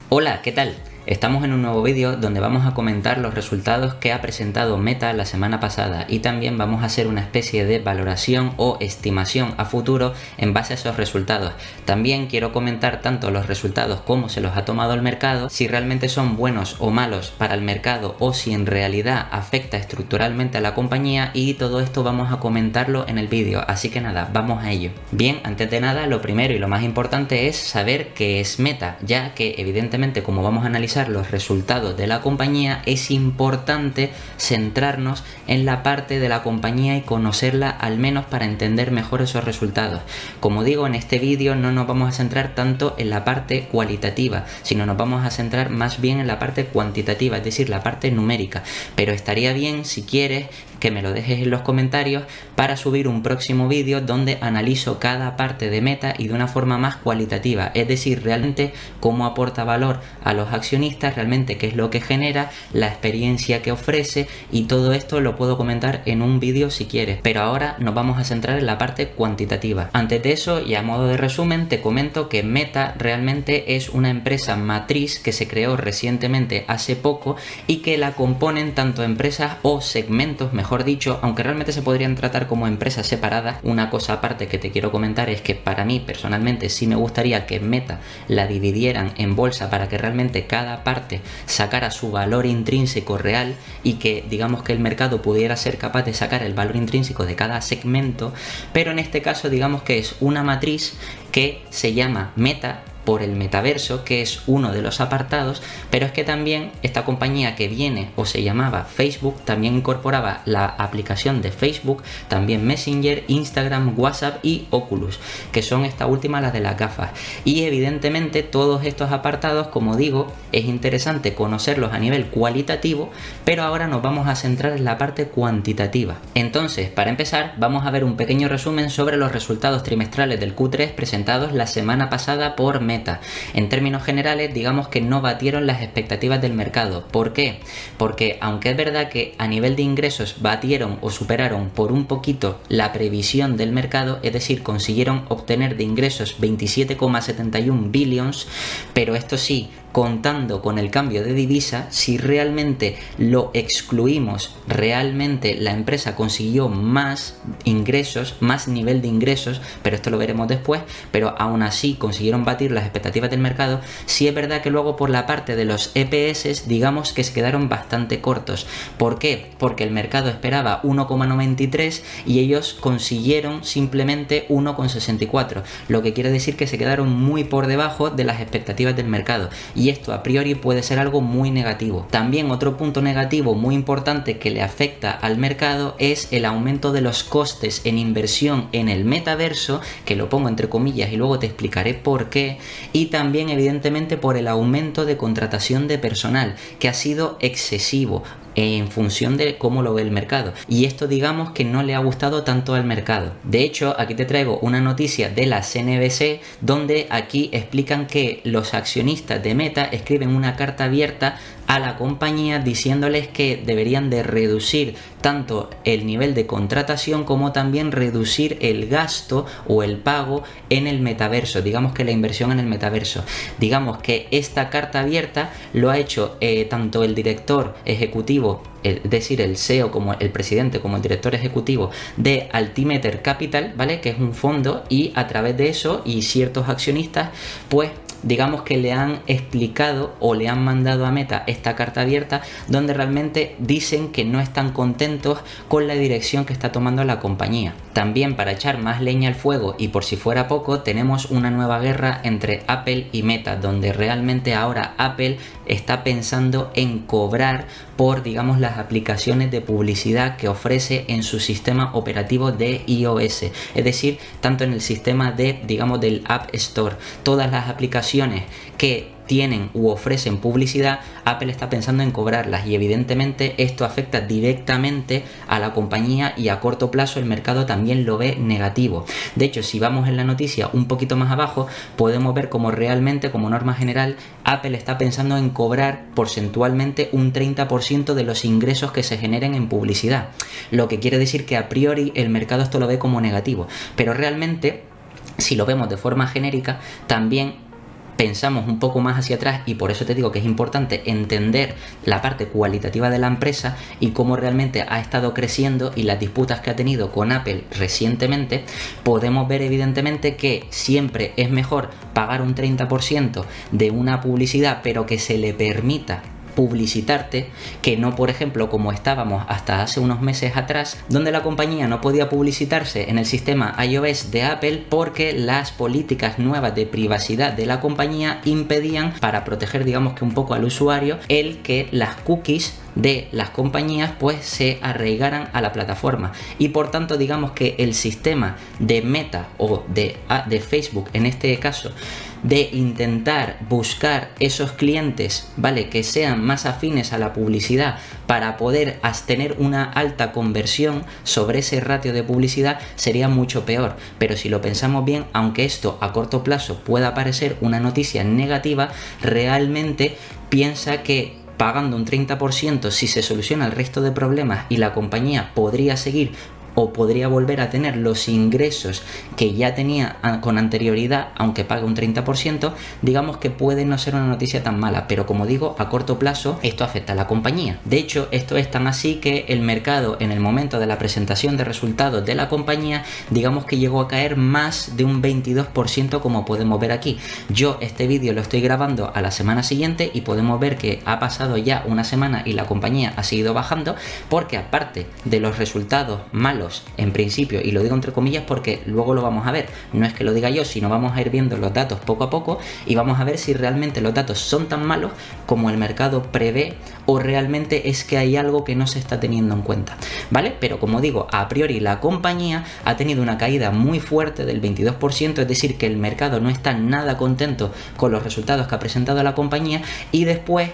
Hola, ¿qué tal? Estamos en un nuevo vídeo donde vamos a comentar los resultados que ha presentado Meta la semana pasada y también vamos a hacer una especie de valoración o estimación a futuro en base a esos resultados. También quiero comentar tanto los resultados como se los ha tomado el mercado, si realmente son buenos o malos para el mercado o si en realidad afecta estructuralmente a la compañía, y todo esto vamos a comentarlo en el vídeo, así que nada, vamos a ello. Bien, antes de nada, lo primero y lo más importante es saber qué es Meta, ya que evidentemente como vamos a analizar los resultados de la compañía, es importante centrarnos en la parte de la compañía y conocerla al menos para entender mejor esos resultados. Como digo, en este vídeo no nos vamos a centrar tanto en la parte cualitativa, sino nos vamos a centrar más bien en la parte cuantitativa, es decir, la parte numérica. Pero estaría bien, si quieres, que me lo dejes en los comentarios para subir un próximo vídeo donde analizo cada parte de Meta y de una forma más cualitativa, es decir, realmente cómo aporta valor a los accionistas, realmente qué es lo que genera, la experiencia que ofrece, y todo esto lo puedo comentar en un vídeo si quieres, pero ahora nos vamos a centrar en la parte cuantitativa. Antes de eso, y a modo de resumen, te comento que Meta realmente es una empresa matriz que se creó recientemente hace poco y que la componen tanto empresas o segmentos, mejor dicho, aunque realmente se podrían tratar como empresas separadas. Una cosa aparte que te quiero comentar es que para mí personalmente sí me gustaría que Meta la dividieran en bolsa para que realmente cada parte sacara su valor intrínseco real y que digamos que el mercado pudiera ser capaz de sacar el valor intrínseco de cada segmento, pero en este caso digamos que es una matriz que se llama Meta por el metaverso, que es uno de los apartados, pero es que también esta compañía que viene o se llamaba Facebook también incorporaba la aplicación de Facebook, también Messenger, Instagram, WhatsApp y Oculus, que son esta última las de las gafas. Y evidentemente todos estos apartados, como digo, es interesante conocerlos a nivel cualitativo, pero ahora nos vamos a centrar en la parte cuantitativa. Entonces, para empezar, vamos a ver un pequeño resumen sobre los resultados trimestrales del Q3 presentados la semana pasada por Meta. En términos generales, digamos que no batieron las expectativas del mercado. ¿Por qué? Porque aunque es verdad que a nivel de ingresos batieron o superaron por un poquito la previsión del mercado, es decir, consiguieron obtener de ingresos 27,71 billions, pero esto sí, contando con el cambio de divisa, si realmente lo excluimos, realmente la empresa consiguió más ingresos, más nivel de ingresos, pero esto lo veremos después, pero aún así consiguieron batir las expectativas del mercado. Sí es verdad que luego por la parte de los EPS, digamos que se quedaron bastante cortos. ¿Por qué? Porque el mercado esperaba 1,93 y ellos consiguieron simplemente 1,64, lo que quiere decir que se quedaron muy por debajo de las expectativas del mercado. Y esto a priori puede ser algo muy negativo. También otro punto negativo muy importante que le afecta al mercado es el aumento de los costes en inversión en el metaverso, que lo pongo entre comillas y luego te explicaré por qué, y también evidentemente por el aumento de contratación de personal, que ha sido excesivo en función de cómo lo ve el mercado, y esto digamos que no le ha gustado tanto al mercado. De hecho, aquí te traigo una noticia de la CNBC donde aquí explican que los accionistas de Meta escriben una carta abierta a la compañía diciéndoles que deberían de reducir tanto el nivel de contratación como también reducir el gasto o el pago en el metaverso, digamos que la inversión en el metaverso. Digamos que esta carta abierta lo ha hecho tanto el director ejecutivo, es decir, el CEO, como el presidente, como el director ejecutivo de Altimeter Capital, ¿vale? Que es un fondo, y a través de eso y ciertos accionistas, pues digamos que le han explicado o le han mandado a Meta esta carta abierta donde realmente dicen que no están contentos con la dirección que está tomando la compañía. También, para echar más leña al fuego y por si fuera poco, tenemos una nueva guerra entre Apple y Meta, donde realmente ahora Apple está pensando en cobrar por, digamos, las aplicaciones de publicidad que ofrece en su sistema operativo de iOS, es decir, tanto en el sistema de, digamos, del App Store. Todas las aplicaciones que tienen u ofrecen publicidad, Apple está pensando en cobrarlas, y evidentemente esto afecta directamente a la compañía y a corto plazo el mercado también lo ve negativo. De hecho, si vamos en la noticia un poquito más abajo, podemos ver como realmente, como norma general, Apple está pensando en cobrar porcentualmente un 30% de los ingresos que se generen en publicidad, lo que quiere decir que a priori el mercado esto lo ve como negativo, pero realmente si lo vemos de forma genérica también pensamos un poco más hacia atrás, y por eso te digo que es importante entender la parte cualitativa de la empresa y cómo realmente ha estado creciendo y las disputas que ha tenido con Apple recientemente, podemos ver evidentemente que siempre es mejor pagar un 30% de una publicidad, pero que se le permita publicitarte, que no, por ejemplo, como estábamos hasta hace unos meses atrás, donde la compañía no podía publicitarse en el sistema iOS de Apple porque las políticas nuevas de privacidad de la compañía impedían, para proteger digamos que un poco al usuario, el que las cookies de las compañías pues se arraigaran a la plataforma, y por tanto digamos que el sistema de Meta o de Facebook en este caso, de intentar buscar esos clientes, ¿vale?, que sean más afines a la publicidad para poder tener una alta conversión sobre ese ratio de publicidad, sería mucho peor. Pero si lo pensamos bien, aunque esto a corto plazo pueda parecer una noticia negativa, realmente piensa que pagando un 30% si se soluciona el resto de problemas y la compañía podría seguir o podría volver a tener los ingresos que ya tenía con anterioridad, aunque pague un 30%, digamos que puede no ser una noticia tan mala, pero como digo, a corto plazo esto afecta a la compañía. De hecho, esto es tan así que el mercado, en el momento de la presentación de resultados de la compañía, digamos que llegó a caer más de un 22%, como podemos ver aquí. Yo este vídeo lo estoy grabando a la semana siguiente y podemos ver que ha pasado ya una semana y la compañía ha seguido bajando, porque aparte de los resultados malos en principio, y lo digo entre comillas porque luego lo vamos a ver, no es que lo diga yo, sino vamos a ir viendo los datos poco a poco y vamos a ver si realmente los datos son tan malos como el mercado prevé o realmente es que hay algo que no se está teniendo en cuenta, ¿vale? Pero como digo, a priori la compañía ha tenido una caída muy fuerte del 22%, es decir, que el mercado no está nada contento con los resultados que ha presentado la compañía, y después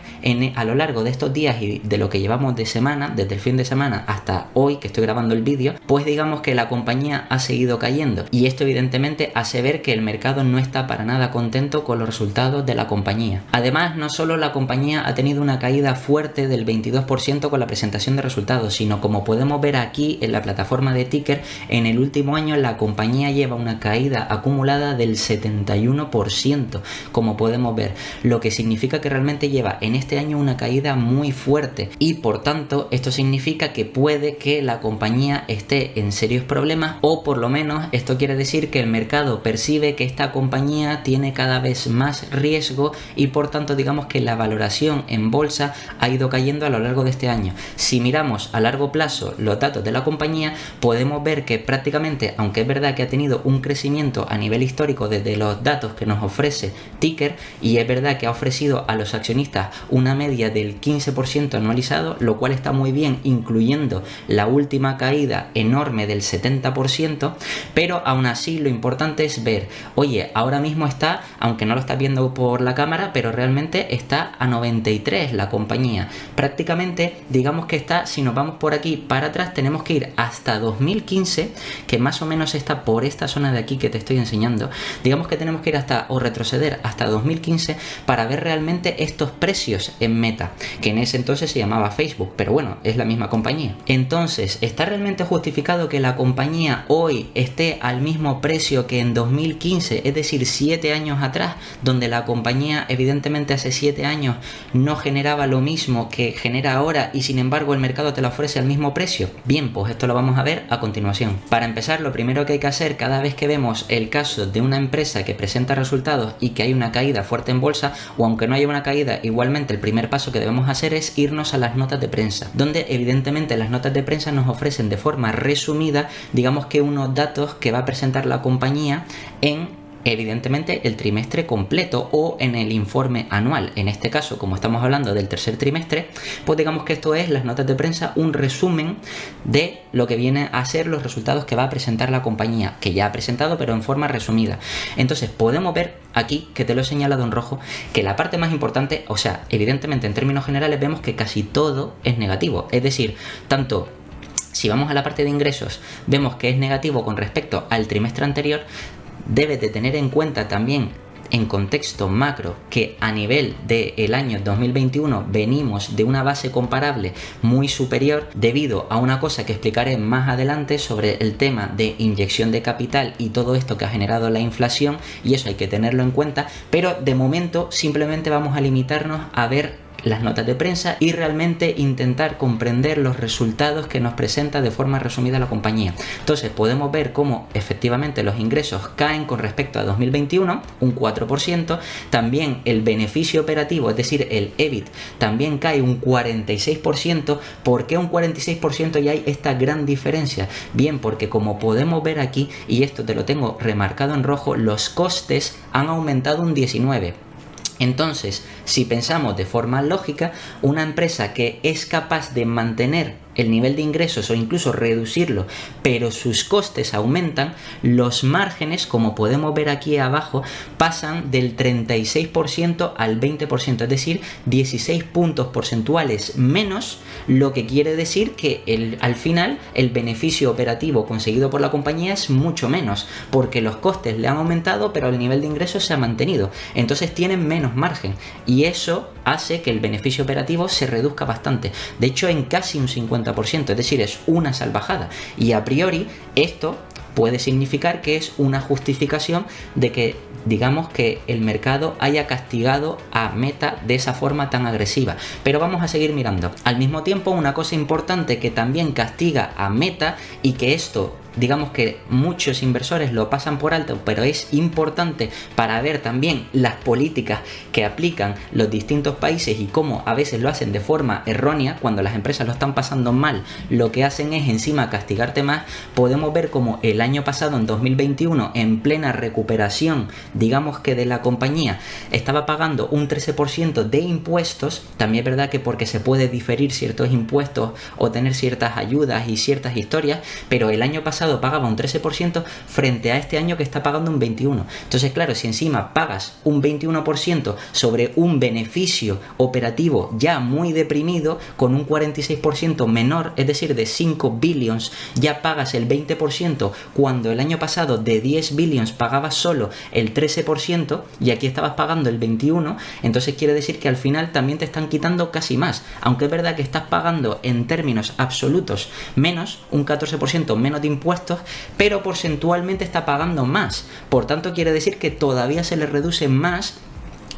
a lo largo de estos días y de lo que llevamos de semana, desde el fin de semana hasta hoy que estoy grabando el vídeo, pues digamos que la compañía ha seguido cayendo, y esto evidentemente hace ver que el mercado no está para nada contento con los resultados de la compañía. Además, no solo la compañía ha tenido una caída fuerte del 22% con la presentación de resultados, sino como podemos ver aquí en la plataforma de Ticker, en el último año la compañía lleva una caída acumulada del 71%, como podemos ver, lo que significa que realmente lleva en este año una caída muy fuerte, y por tanto esto significa que puede que la compañía esté en serios problemas, o por lo menos esto quiere decir que el mercado percibe que esta compañía tiene cada vez más riesgo, y por tanto digamos que la valoración en bolsa ha ido cayendo a lo largo de este año. Si miramos a largo plazo los datos de la compañía, podemos ver que prácticamente, aunque es verdad que ha tenido un crecimiento a nivel histórico desde los datos que nos ofrece Ticker, y es verdad que ha ofrecido a los accionistas una media del 15% anualizado, lo cual está muy bien, incluyendo la última caída enorme del 70%, pero aún así lo importante es ver, oye, ahora mismo está, aunque no lo estás viendo por la cámara, pero realmente está a 93 la compañía. Prácticamente digamos que está, si nos vamos por aquí para atrás, tenemos que ir hasta 2015, que más o menos está por esta zona de aquí que te estoy enseñando. Digamos que tenemos que ir hasta, o retroceder hasta 2015 para ver realmente estos precios en Meta, que en ese entonces se llamaba Facebook, pero bueno, es la misma compañía. Entonces, ¿está realmente justificado que la compañía hoy esté al mismo precio que en 2015, es decir, 7 años atrás, donde la compañía evidentemente hace 7 años no generaba lo mismo que genera ahora y sin embargo el mercado te la ofrece al mismo precio? Bien, pues esto lo vamos a ver a continuación. Para empezar, lo primero que hay que hacer cada vez que vemos el caso de una empresa que presenta resultados y que hay una caída fuerte en bolsa, o aunque no haya una caída, igualmente el primer paso que debemos hacer es irnos a las notas de prensa, donde evidentemente las notas de prensa nos ofrecen de forma resumida, digamos que unos datos que va a presentar la compañía en evidentemente el trimestre completo o en el informe anual. En este caso, como estamos hablando del tercer trimestre, pues digamos que esto es las notas de prensa, un resumen de lo que viene a ser los resultados que va a presentar la compañía, que ya ha presentado pero en forma resumida. Entonces podemos ver aquí, que te lo he señalado en rojo, que la parte más importante, o sea, evidentemente en términos generales vemos que casi todo es negativo, es decir, tanto si vamos a la parte de ingresos vemos que es negativo con respecto al trimestre anterior. Debes de tener en cuenta también en contexto macro que a nivel del año 2021 venimos de una base comparable muy superior debido a una cosa que explicaré más adelante sobre el tema de inyección de capital y todo esto que ha generado la inflación, y eso hay que tenerlo en cuenta, pero de momento simplemente vamos a limitarnos a ver las notas de prensa y realmente intentar comprender los resultados que nos presenta de forma resumida la compañía. Entonces podemos ver cómo efectivamente los ingresos caen con respecto a 2021 un 4%, también el beneficio operativo, es decir, el EBIT, también cae un 46%. ¿Por qué un 46% y hay esta gran diferencia? Bien, porque como podemos ver aquí, y esto te lo tengo remarcado en rojo, los costes han aumentado un 19%. Entonces, si pensamos de forma lógica, una empresa que es capaz de mantener el nivel de ingresos o incluso reducirlo, pero sus costes aumentan, los márgenes, como podemos ver aquí abajo, pasan del 36% al 20%, es decir, 16 puntos porcentuales menos, lo que quiere decir que al final el beneficio operativo conseguido por la compañía es mucho menos, porque los costes le han aumentado, pero el nivel de ingresos se ha mantenido. Entonces tienen menos margen y eso hace que el beneficio operativo se reduzca bastante. De hecho, en casi un 50%, es decir, es una salvajada. Y a priori esto puede significar que es una justificación de que, digamos, que el mercado haya castigado a Meta de esa forma tan agresiva. Pero vamos a seguir mirando. Al mismo tiempo, una cosa importante que también castiga a Meta, y que esto, digamos que muchos inversores lo pasan por alto, pero es importante para ver también las políticas que aplican los distintos países y cómo a veces lo hacen de forma errónea. Cuando las empresas lo están pasando mal, lo que hacen es encima castigarte más. Podemos ver como el año pasado, en 2021, en plena recuperación, digamos que de la compañía, estaba pagando un 13% de impuestos. También es verdad que porque se puede diferir ciertos impuestos o tener ciertas ayudas y ciertas historias, pero el año pasado pagaba un 13% frente a este año que está pagando un 21%. Entonces, claro, si encima pagas un 21% sobre un beneficio operativo ya muy deprimido, con un 46% menor, es decir, de 5 billions, ya pagas el 20%, cuando el año pasado de 10 billions pagabas solo el 13% y aquí estabas pagando el 21%, entonces quiere decir que al final también te están quitando casi más, aunque es verdad que estás pagando en términos absolutos menos, un 14% menos de impuestos, pero porcentualmente está pagando más. Por tanto, quiere decir que todavía se le reduce más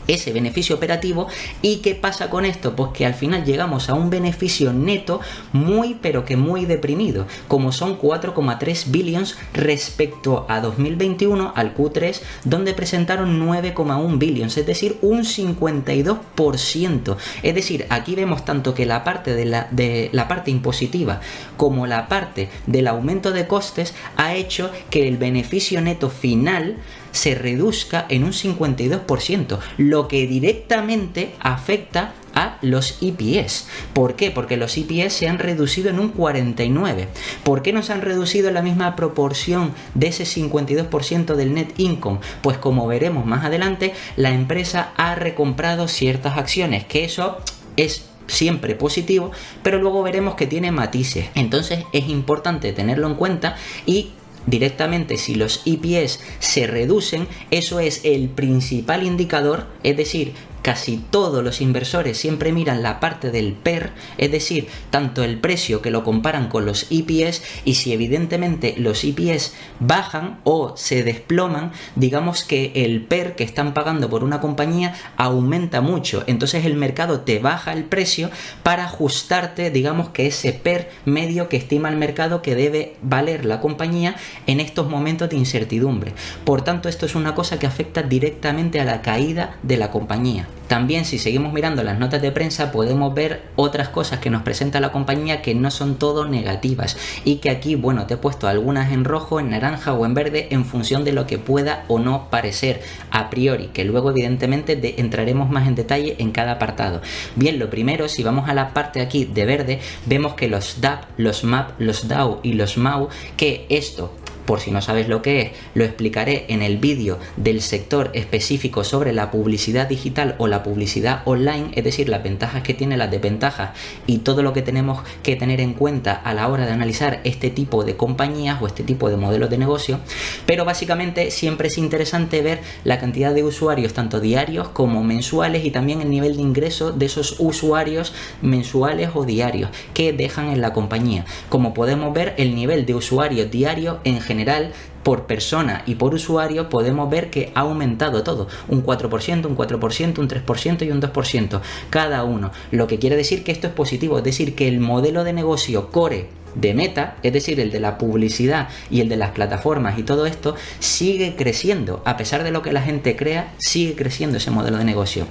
ese beneficio operativo. ¿Y qué pasa con esto? Pues que al final llegamos a un beneficio neto muy pero que muy deprimido, como son 4,3 billions respecto a 2021, al Q3, donde presentaron 9,1 billions, es decir, un 52%. Es decir, aquí vemos tanto que la parte de la parte impositiva como la parte del aumento de costes ha hecho que el beneficio neto final se reduzca en un 52%, lo que directamente afecta a los EPS. ¿Por qué? Porque los EPS se han reducido en un 49%. ¿Por qué no se han reducido en la misma proporción de ese 52% del net income? Pues como veremos más adelante, la empresa ha recomprado ciertas acciones, que eso es siempre positivo, pero luego veremos que tiene matices. Entonces es importante tenerlo en cuenta, y directamente si los EPS se reducen, eso es el principal indicador, es decir, casi todos los inversores siempre miran la parte del PER, es decir, tanto el precio que lo comparan con los EPS, y si evidentemente los EPS bajan o se desploman, digamos que el PER que están pagando por una compañía aumenta mucho, entonces el mercado te baja el precio para ajustarte, digamos que ese PER medio que estima el mercado que debe valer la compañía en estos momentos de incertidumbre. Por tanto, esto es una cosa que afecta directamente a la caída de la compañía. También, si seguimos mirando las notas de prensa, podemos ver otras cosas que nos presenta la compañía que no son todo negativas, y que aquí, bueno, te he puesto algunas en rojo, en naranja o en verde en función de lo que pueda o no parecer a priori, que luego evidentemente entraremos más en detalle en cada apartado. Bien, lo primero, si vamos a la parte aquí de verde, vemos que los DAP, los MAP, los DAO y los MAU, que esto por si no sabes lo que es, lo explicaré en el vídeo del sector específico sobre la publicidad digital o la publicidad online, es decir, las ventajas que tiene, las desventajas y todo lo que tenemos que tener en cuenta a la hora de analizar este tipo de compañías o este tipo de modelos de negocio. Pero básicamente siempre es interesante ver la cantidad de usuarios tanto diarios como mensuales y también el nivel de ingreso de esos usuarios mensuales o diarios que dejan en la compañía. Como podemos ver, el nivel de usuarios diarios en general por persona y por usuario podemos ver que ha aumentado todo, un 4%, un 4%, un 3% y un 2% cada uno, lo que quiere decir que esto es positivo, es decir, que el modelo de negocio core de Meta, es decir, el de la publicidad y el de las plataformas y todo esto, sigue creciendo, a pesar de lo que la gente crea, sigue creciendo ese modelo de negocio.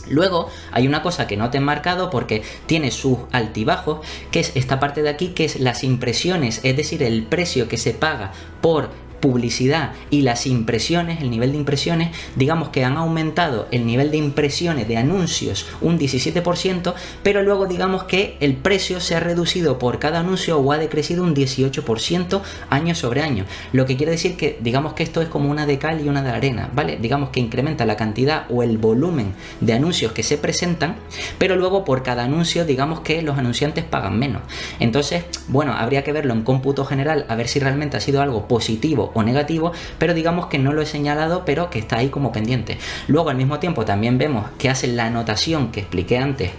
Luego hay una cosa que no te he marcado porque tiene sus altibajos, que es esta parte de aquí, que es las impresiones, es decir, el precio que se paga por publicidad y las impresiones, el nivel de impresiones, digamos que han aumentado el nivel de impresiones de anuncios un 17%, pero luego digamos que el precio se ha reducido por cada anuncio o ha decrecido un 18% año sobre año, lo que quiere decir que digamos que esto es como una de cal y una de arena, ¿vale? Digamos que incrementa la cantidad o el volumen de anuncios que se presentan, pero luego por cada anuncio digamos que los anunciantes pagan menos. Entonces, bueno, habría que verlo en cómputo general a ver si realmente ha sido algo positivo o negativo, pero digamos que no lo he señalado, pero que está ahí como pendiente. Luego al mismo tiempo también vemos que hacen la anotación que expliqué antes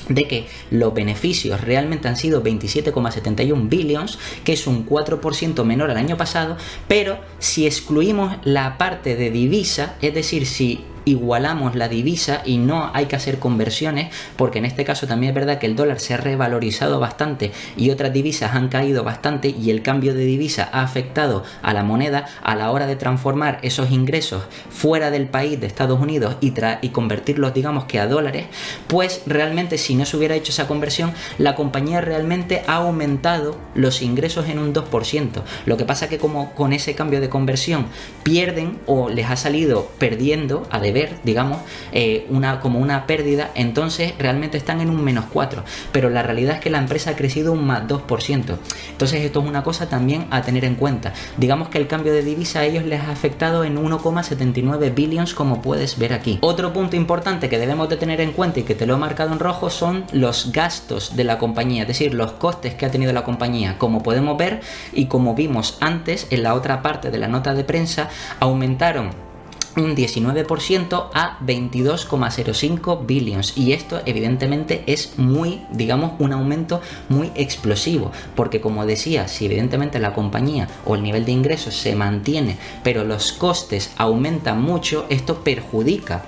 de que los beneficios realmente han sido 27,71 billions, que es un 4% menor al año pasado, pero si excluimos la parte de divisa, es decir, si igualamos la divisa y no hay que hacer conversiones, porque en este caso también es verdad que el dólar se ha revalorizado bastante y otras divisas han caído bastante y el cambio de divisa ha afectado a la moneda a la hora de transformar esos ingresos fuera del país de Estados Unidos y convertirlos digamos que a dólares, pues realmente si no se hubiera hecho esa conversión, la compañía realmente ha aumentado los ingresos en un 2%. Lo que pasa que como con ese cambio de conversión pierden o les ha salido perdiendo a deber, digamos, como una pérdida, entonces realmente están en un -4%, pero la realidad es que la empresa ha crecido un +2%. Entonces esto es una cosa también a tener en cuenta. Digamos que el cambio de divisa a ellos les ha afectado en 1,79 billions, como puedes ver aquí. Otro punto importante que debemos de tener en cuenta y que te lo he marcado en rojo son los gastos de la compañía, es decir, los costes que ha tenido la compañía. Como podemos ver y como vimos antes en la otra parte de la nota de prensa, aumentaron un 19% a 22,05 billions, y esto evidentemente es muy, digamos, un aumento muy explosivo, porque como decía, si evidentemente la compañía o el nivel de ingresos se mantiene pero los costes aumentan mucho, esto perjudica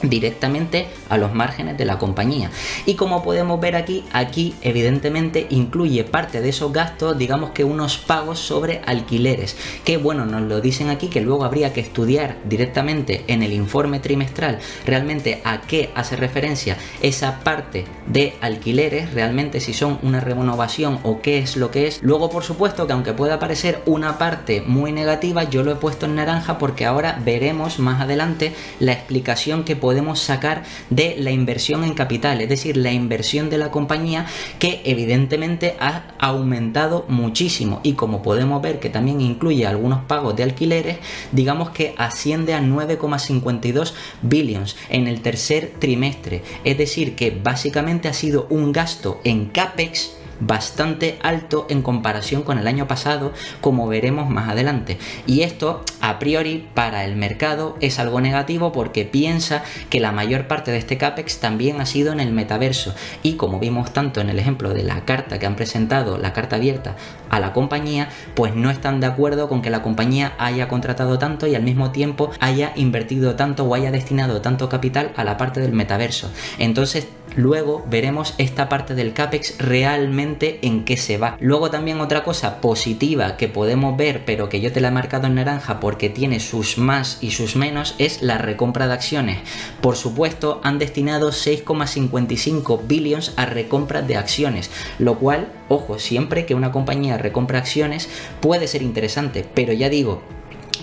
directamente a los márgenes de la compañía. Y como podemos ver aquí evidentemente incluye parte de esos gastos, digamos que unos pagos sobre alquileres, que bueno, nos lo dicen aquí, que luego habría que estudiar directamente en el informe trimestral realmente a qué hace referencia esa parte de alquileres, realmente si son una renovación o qué es lo que es. Luego por supuesto que aunque pueda parecer una parte muy negativa, yo lo he puesto en naranja porque ahora veremos más adelante la explicación que podemos sacar de la inversión en capital, es decir, la inversión de la compañía, que evidentemente ha aumentado muchísimo, y como podemos ver que también incluye algunos pagos de alquileres, digamos que asciende a 9,52 billions en el tercer trimestre, es decir, que básicamente ha sido un gasto en CAPEX bastante alto en comparación con el año pasado, como veremos más adelante. Y esto a priori para el mercado es algo negativo, porque piensa que la mayor parte de este CAPEX también ha sido en el metaverso, y como vimos tanto en el ejemplo de la carta que han presentado, la carta abierta a la compañía, pues no están de acuerdo con que la compañía haya contratado tanto y al mismo tiempo haya invertido tanto o haya destinado tanto capital a la parte del metaverso. Entonces luego veremos esta parte del CAPEX realmente en qué se va. Luego también otra cosa positiva que podemos ver, pero que yo te la he marcado en naranja porque tiene sus más y sus menos, es la recompra de acciones. Por supuesto, han destinado 6,55 billions a recompra de acciones, lo cual, ojo, siempre que una compañía recompra acciones puede ser interesante, pero ya digo,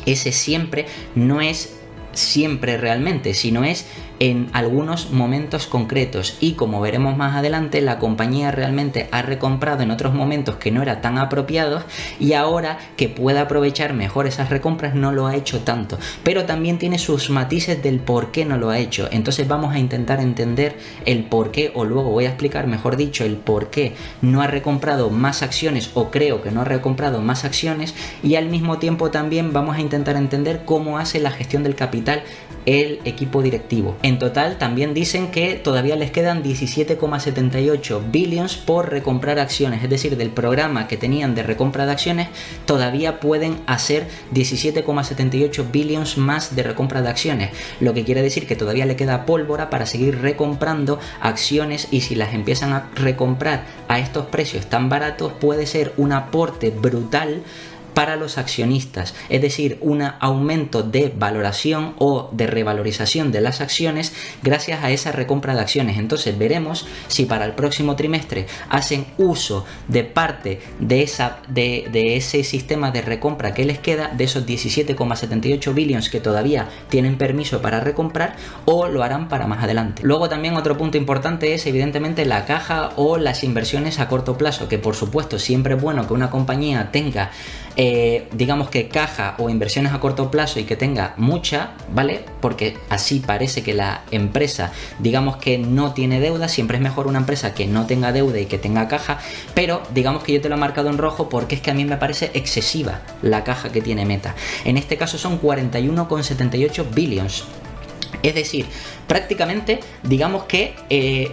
ese siempre no es siempre realmente, sino es en algunos momentos concretos, y como veremos más adelante, la compañía realmente ha recomprado en otros momentos que no eran tan apropiados, y ahora que puede aprovechar mejor esas recompras no lo ha hecho tanto, pero también tiene sus matices del por qué no lo ha hecho. Entonces vamos a intentar entender el por qué, o luego voy a explicar, mejor dicho, el por qué no ha recomprado más acciones, o creo que no ha recomprado más acciones, y al mismo tiempo también vamos a intentar entender cómo hace la gestión del capital el equipo directivo. En total también dicen que todavía les quedan 17,78 billions por recomprar acciones, es decir, del programa que tenían de recompra de acciones todavía pueden hacer 17,78 billions más de recompra de acciones, lo que quiere decir que todavía le queda pólvora para seguir recomprando acciones, y si las empiezan a recomprar a estos precios tan baratos puede ser un aporte brutal para los accionistas, es decir, un aumento de valoración o de revalorización de las acciones gracias a esa recompra de acciones. Entonces veremos si para el próximo trimestre hacen uso de parte de ese sistema de recompra que les queda, de esos 17,78 billions que todavía tienen permiso para recomprar, o lo harán para más adelante. Luego también otro punto importante es evidentemente la caja o las inversiones a corto plazo, que por supuesto siempre es bueno que una compañía tenga digamos que caja o inversiones a corto plazo y que tenga mucha, ¿vale? Porque así parece que la empresa, digamos que no tiene deuda. Siempre es mejor una empresa que no tenga deuda y que tenga caja, pero digamos que yo te lo he marcado en rojo porque es que a mí me parece excesiva la caja que tiene Meta. En este caso son 41,78 billions. Es decir, prácticamente digamos que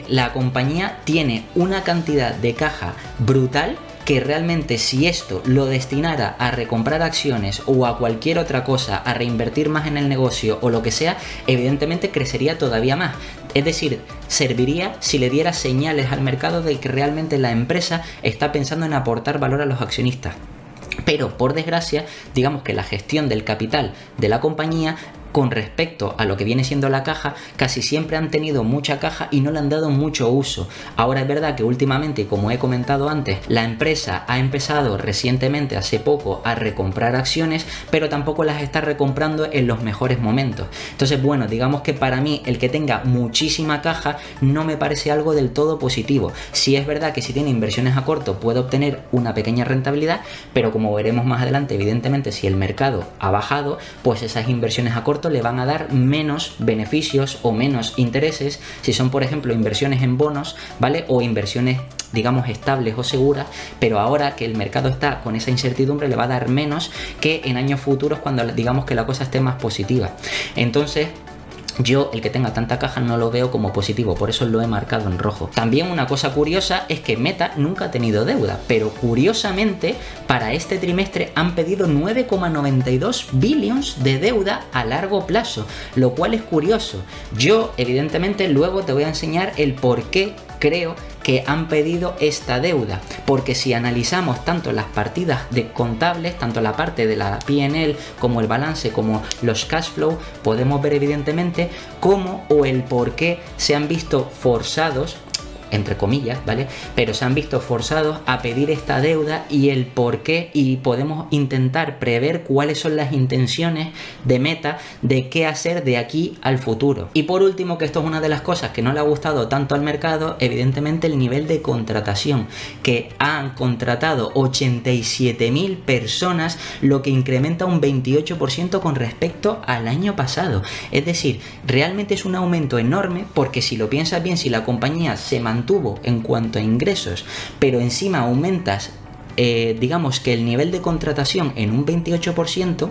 la compañía tiene una cantidad de caja brutal, que realmente si esto lo destinara a recomprar acciones o a cualquier otra cosa, a reinvertir más en el negocio o lo que sea, evidentemente crecería todavía más. Es decir, serviría si le diera señales al mercado de que realmente la empresa está pensando en aportar valor a los accionistas. Pero por desgracia, digamos que la gestión del capital de la compañía con respecto a lo que viene siendo la caja, casi siempre han tenido mucha caja y no le han dado mucho uso. Ahora es verdad que últimamente, como he comentado antes, la empresa ha empezado recientemente, hace poco, a recomprar acciones, pero tampoco las está recomprando en los mejores momentos. Entonces, bueno, digamos que para mí el que tenga muchísima caja no me parece algo del todo positivo. Sí es verdad que si tiene inversiones a corto puede obtener una pequeña rentabilidad, pero como veremos más adelante, evidentemente si el mercado ha bajado, pues esas inversiones a corto le van a dar menos beneficios o menos intereses si son, por ejemplo, inversiones en bonos, ¿vale? O inversiones, digamos, estables o seguras, pero ahora que el mercado está con esa incertidumbre le va a dar menos que en años futuros cuando digamos que la cosa esté más positiva. Entonces, yo el que tenga tanta caja no lo veo como positivo, por eso lo he marcado en rojo. También una cosa curiosa es que Meta nunca ha tenido deuda, pero curiosamente para este trimestre han pedido 9,92 billions de deuda a largo plazo, lo cual es curioso. Yo evidentemente luego te voy a enseñar el por qué creo que han pedido esta deuda, porque si analizamos tanto las partidas de contables, tanto la parte de la P&L como el balance, como los cash flow, podemos ver evidentemente cómo o el por qué se han visto forzados, entre comillas, ¿vale? Pero se han visto forzados a pedir esta deuda y el por qué, y podemos intentar prever cuáles son las intenciones de Meta de qué hacer de aquí al futuro. Y por último, que esto es una de las cosas que no le ha gustado tanto al mercado, evidentemente el nivel de contratación, que han contratado 87.000 personas, lo que incrementa un 28% con respecto al año pasado. Es decir, realmente es un aumento enorme, porque si lo piensas bien, si la compañía se mantuvo en cuanto a ingresos, pero encima aumentas, digamos que el nivel de contratación en un 28%,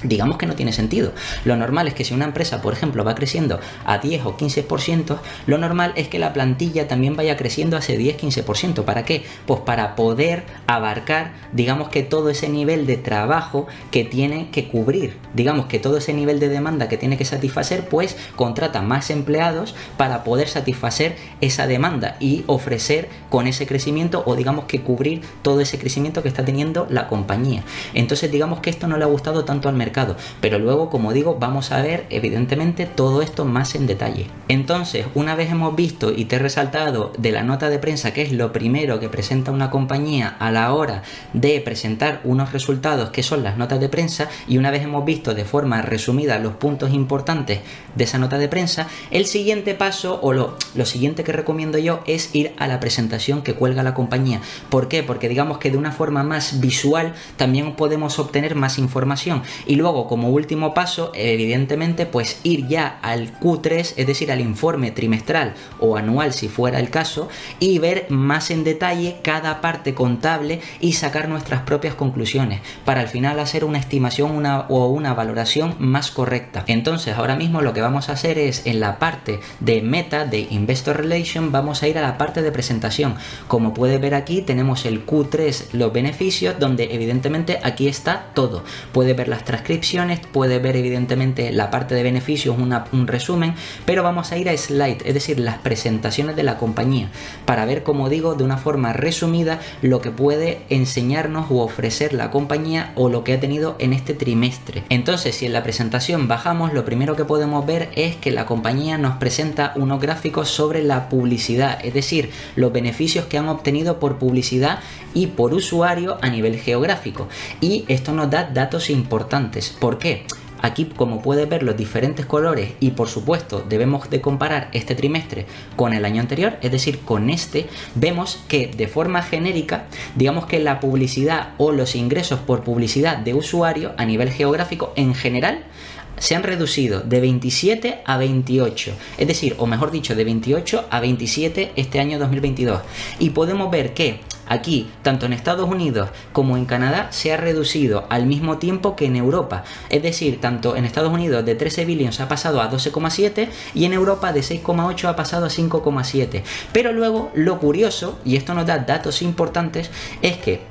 digamos que no tiene sentido. Lo normal es que si una empresa, por ejemplo, va creciendo a 10 o 15%, lo normal es que la plantilla también vaya creciendo a ese 10-15%. ¿Para qué? Pues para poder abarcar, digamos que todo ese nivel de trabajo que tiene que cubrir, digamos que todo ese nivel de demanda que tiene que satisfacer, pues contrata más empleados para poder satisfacer esa demanda y ofrecer con ese crecimiento, o digamos que cubrir todo ese crecimiento que está teniendo la compañía. Entonces digamos que esto no le ha gustado tanto al mercado, mercado. Pero luego, como digo, vamos a ver evidentemente todo esto más en detalle. Entonces, una vez hemos visto y te he resaltado de la nota de prensa, que es lo primero que presenta una compañía a la hora de presentar unos resultados, que son las notas de prensa, y una vez hemos visto de forma resumida los puntos importantes de esa nota de prensa, el siguiente paso o lo siguiente que recomiendo yo es ir a la presentación que cuelga la compañía. ¿Por qué? Porque digamos que de una forma más visual también podemos obtener más información, y luego como último paso evidentemente pues ir ya al Q3, es decir, al informe trimestral o anual si fuera el caso, y ver más en detalle cada parte contable y sacar nuestras propias conclusiones para al final hacer una estimación o una valoración más correcta. Entonces ahora mismo lo que vamos a hacer es, en la parte de Meta, de Investor Relations, vamos a ir a la parte de presentación. Como puedes ver aquí tenemos el Q3, los beneficios, donde evidentemente aquí está todo. Puedes ver las transcripciones, puedes ver evidentemente la parte de beneficios, un resumen, pero vamos a ir a slide, es decir, las presentaciones de la compañía, para ver, como digo, de una forma resumida lo que puede enseñarnos u ofrecer la compañía o lo que ha tenido en este trimestre. Entonces, si en la presentación bajamos, lo primero que podemos ver es que la compañía nos presenta unos gráficos sobre la publicidad, es decir, los beneficios que han obtenido por publicidad y por usuario a nivel geográfico, y esto nos da datos importantes. ¿Por qué? Aquí, como puedes ver, los diferentes colores, y por supuesto debemos de comparar este trimestre con el año anterior, es decir, con este, vemos que de forma genérica, digamos que la publicidad o los ingresos por publicidad de usuario a nivel geográfico en general se han reducido de 27 a 28, es decir, o mejor dicho, de 28 a 27 este año 2022. Y podemos ver que aquí, tanto en Estados Unidos como en Canadá, se ha reducido al mismo tiempo que en Europa. Es decir, tanto en Estados Unidos de 13 billions ha pasado a 12,7 y en Europa de 6,8 ha pasado a 5,7. Pero luego, lo curioso, y esto nos da datos importantes, es que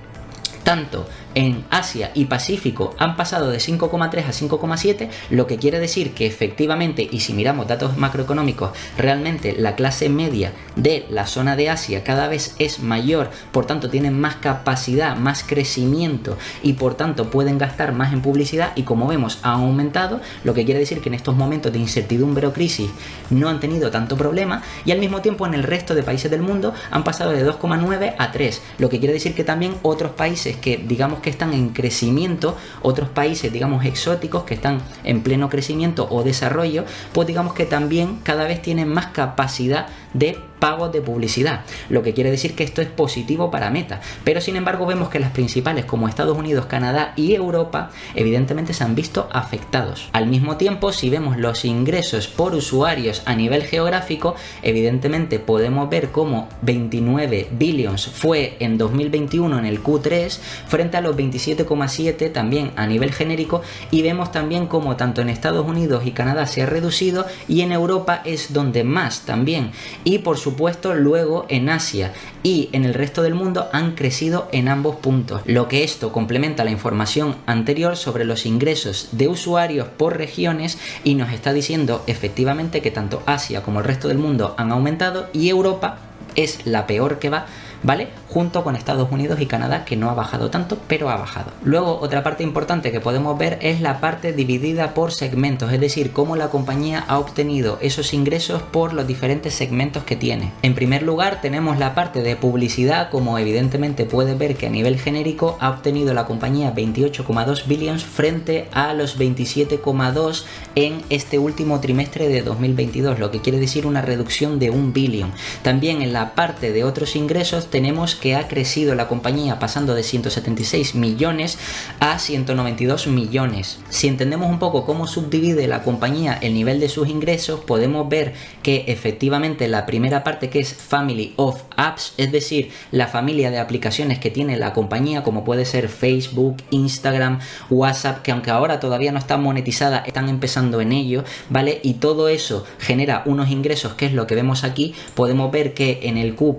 tanto en Asia y Pacífico han pasado de 5,3 a 5,7, lo que quiere decir que efectivamente, y si miramos datos macroeconómicos, realmente la clase media de la zona de Asia cada vez es mayor, por tanto tienen más capacidad, más crecimiento y por tanto pueden gastar más en publicidad, y como vemos ha aumentado, lo que quiere decir que en estos momentos de incertidumbre o crisis no han tenido tanto problema, y al mismo tiempo en el resto de países del mundo han pasado de 2,9 a 3, lo que quiere decir que también otros países que digamos que están en crecimiento, otros países digamos exóticos que están en pleno crecimiento o desarrollo, pues digamos que también cada vez tienen más capacidad de pagos de publicidad, lo que quiere decir que esto es positivo para Meta. Pero sin embargo vemos que las principales como Estados Unidos, Canadá y Europa evidentemente se han visto afectados. Al mismo tiempo, si vemos los ingresos por usuarios a nivel geográfico, evidentemente podemos ver cómo 29 billions fue en 2021 en el Q3 frente a los 27,7 también a nivel genérico, y vemos también cómo tanto en Estados Unidos y Canadá se ha reducido y en Europa es donde más también, y por supuesto luego en Asia y en el resto del mundo han crecido en ambos puntos, lo que esto complementa la información anterior sobre los ingresos de usuarios por regiones, y nos está diciendo efectivamente que tanto Asia como el resto del mundo han aumentado y Europa es la peor que va, ¿vale? Junto con Estados Unidos y Canadá, que no ha bajado tanto, pero ha bajado. Luego, otra parte importante que podemos ver es la parte dividida por segmentos, es decir, cómo la compañía ha obtenido esos ingresos por los diferentes segmentos que tiene. En primer lugar, tenemos la parte de publicidad, como evidentemente puedes ver que a nivel genérico ha obtenido la compañía 28,2 billions frente a los 27,2 en este último trimestre de 2022, lo que quiere decir una reducción de 1 billion. También en la parte de otros ingresos tenemos que ha crecido la compañía pasando de 176 millones a 192 millones. Si entendemos un poco cómo subdivide la compañía el nivel de sus ingresos, podemos ver que efectivamente la primera parte, que es Family of Apps, es decir, la familia de aplicaciones que tiene la compañía, como puede ser Facebook, Instagram, WhatsApp, que aunque ahora todavía no está monetizada, están empezando en ello, ¿vale? Y todo eso genera unos ingresos, que es lo que vemos aquí. Podemos ver que en el Q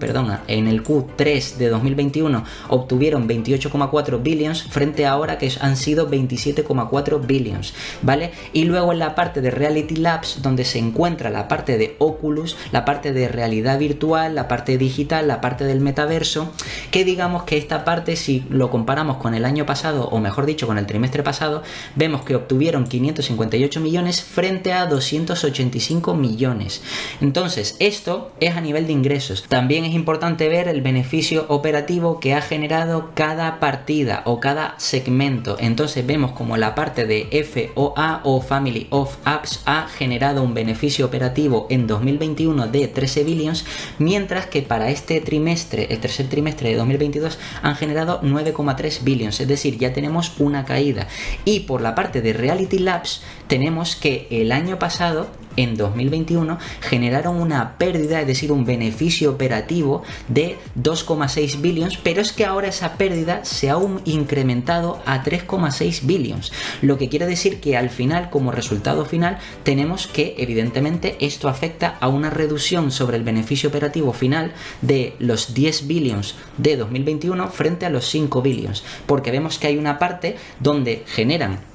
Q3 de 2021 obtuvieron 28,4 billions frente a ahora que han sido 27,4 billions, ¿vale? Y luego en la parte de Reality Labs, donde se encuentra la parte de Oculus, la parte de realidad virtual, la parte digital, la parte del metaverso, que digamos que esta parte, si lo comparamos con el año pasado, o mejor dicho con el trimestre pasado, vemos que obtuvieron 558 millones frente a 285 millones. Entonces esto es a nivel de ingresos. También es importante ver el beneficio operativo que ha generado cada partida o cada segmento. Entonces vemos como la parte de FOA o Family of Apps ha generado un beneficio operativo en 2021 de 13 billions, mientras que para este trimestre, el tercer trimestre de 2022, han generado 9,3 billions, es decir, ya tenemos una caída. Y por la parte de Reality Labs tenemos que el año pasado, en 2021, generaron una pérdida, es decir, un beneficio operativo de 2,6 billions, pero es que ahora esa pérdida se ha incrementado a 3,6 billions, lo que quiere decir que al final, como resultado final, tenemos que evidentemente esto afecta a una reducción sobre el beneficio operativo final de los 10 billions de 2021 frente a los 5 billions, porque vemos que hay una parte donde generan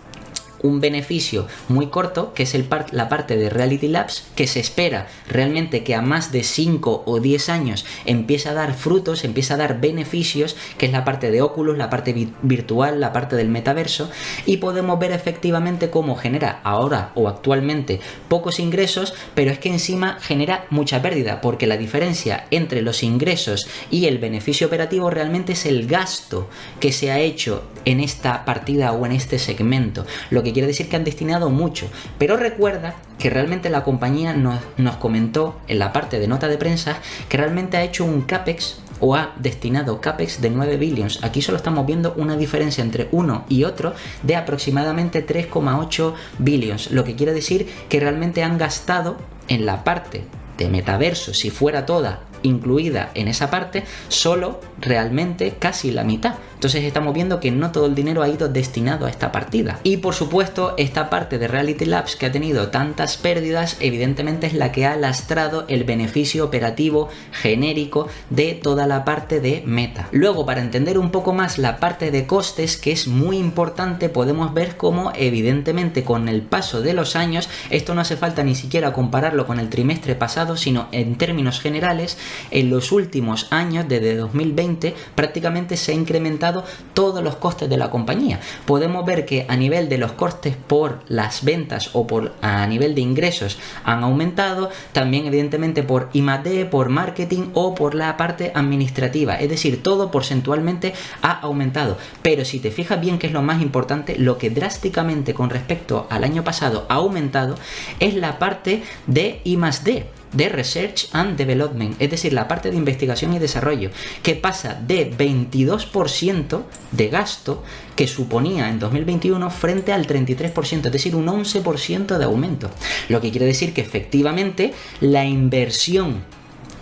un beneficio muy corto, que es la parte de Reality Labs, que se espera realmente que a más de 5 o 10 años empiece a dar frutos, empiece a dar beneficios, que es la parte de Oculus, la parte virtual, la parte del metaverso, y podemos ver efectivamente cómo genera ahora o actualmente pocos ingresos, pero es que encima genera mucha pérdida, porque la diferencia entre los ingresos y el beneficio operativo realmente es el gasto que se ha hecho en esta partida o en este segmento, lo que quiere decir que han destinado mucho. Pero recuerda que realmente la compañía nos comentó en la parte de nota de prensa que realmente ha hecho un CAPEX o ha destinado CAPEX de 9 billions. Aquí solo estamos viendo una diferencia entre uno y otro de aproximadamente 3,8 billions, lo que quiere decir que realmente han gastado en la parte de metaverso, si fuera toda incluida en esa parte, solo realmente casi la mitad. Entonces estamos viendo que no todo el dinero ha ido destinado a esta partida. Y por supuesto, esta parte de Reality Labs que ha tenido tantas pérdidas, evidentemente es la que ha lastrado el beneficio operativo genérico de toda la parte de Meta. Luego, para entender un poco más la parte de costes, que es muy importante, podemos ver cómo evidentemente con el paso de los años, esto no hace falta ni siquiera compararlo con el trimestre pasado, sino en términos generales, en los últimos años, desde 2020, prácticamente se ha incrementado todos los costes de la compañía. Podemos ver que a nivel de los costes por las ventas o a nivel de ingresos han aumentado, también evidentemente por I+D, por marketing o por la parte administrativa, es decir, todo porcentualmente ha aumentado. Pero si te fijas bien, que es lo más importante, lo que drásticamente con respecto al año pasado ha aumentado es la parte de I+D, de Research and Development, es decir, la parte de investigación y desarrollo, que pasa de 22% de gasto que suponía en 2021 frente al 33%, es decir, un 11% de aumento, lo que quiere decir que efectivamente la inversión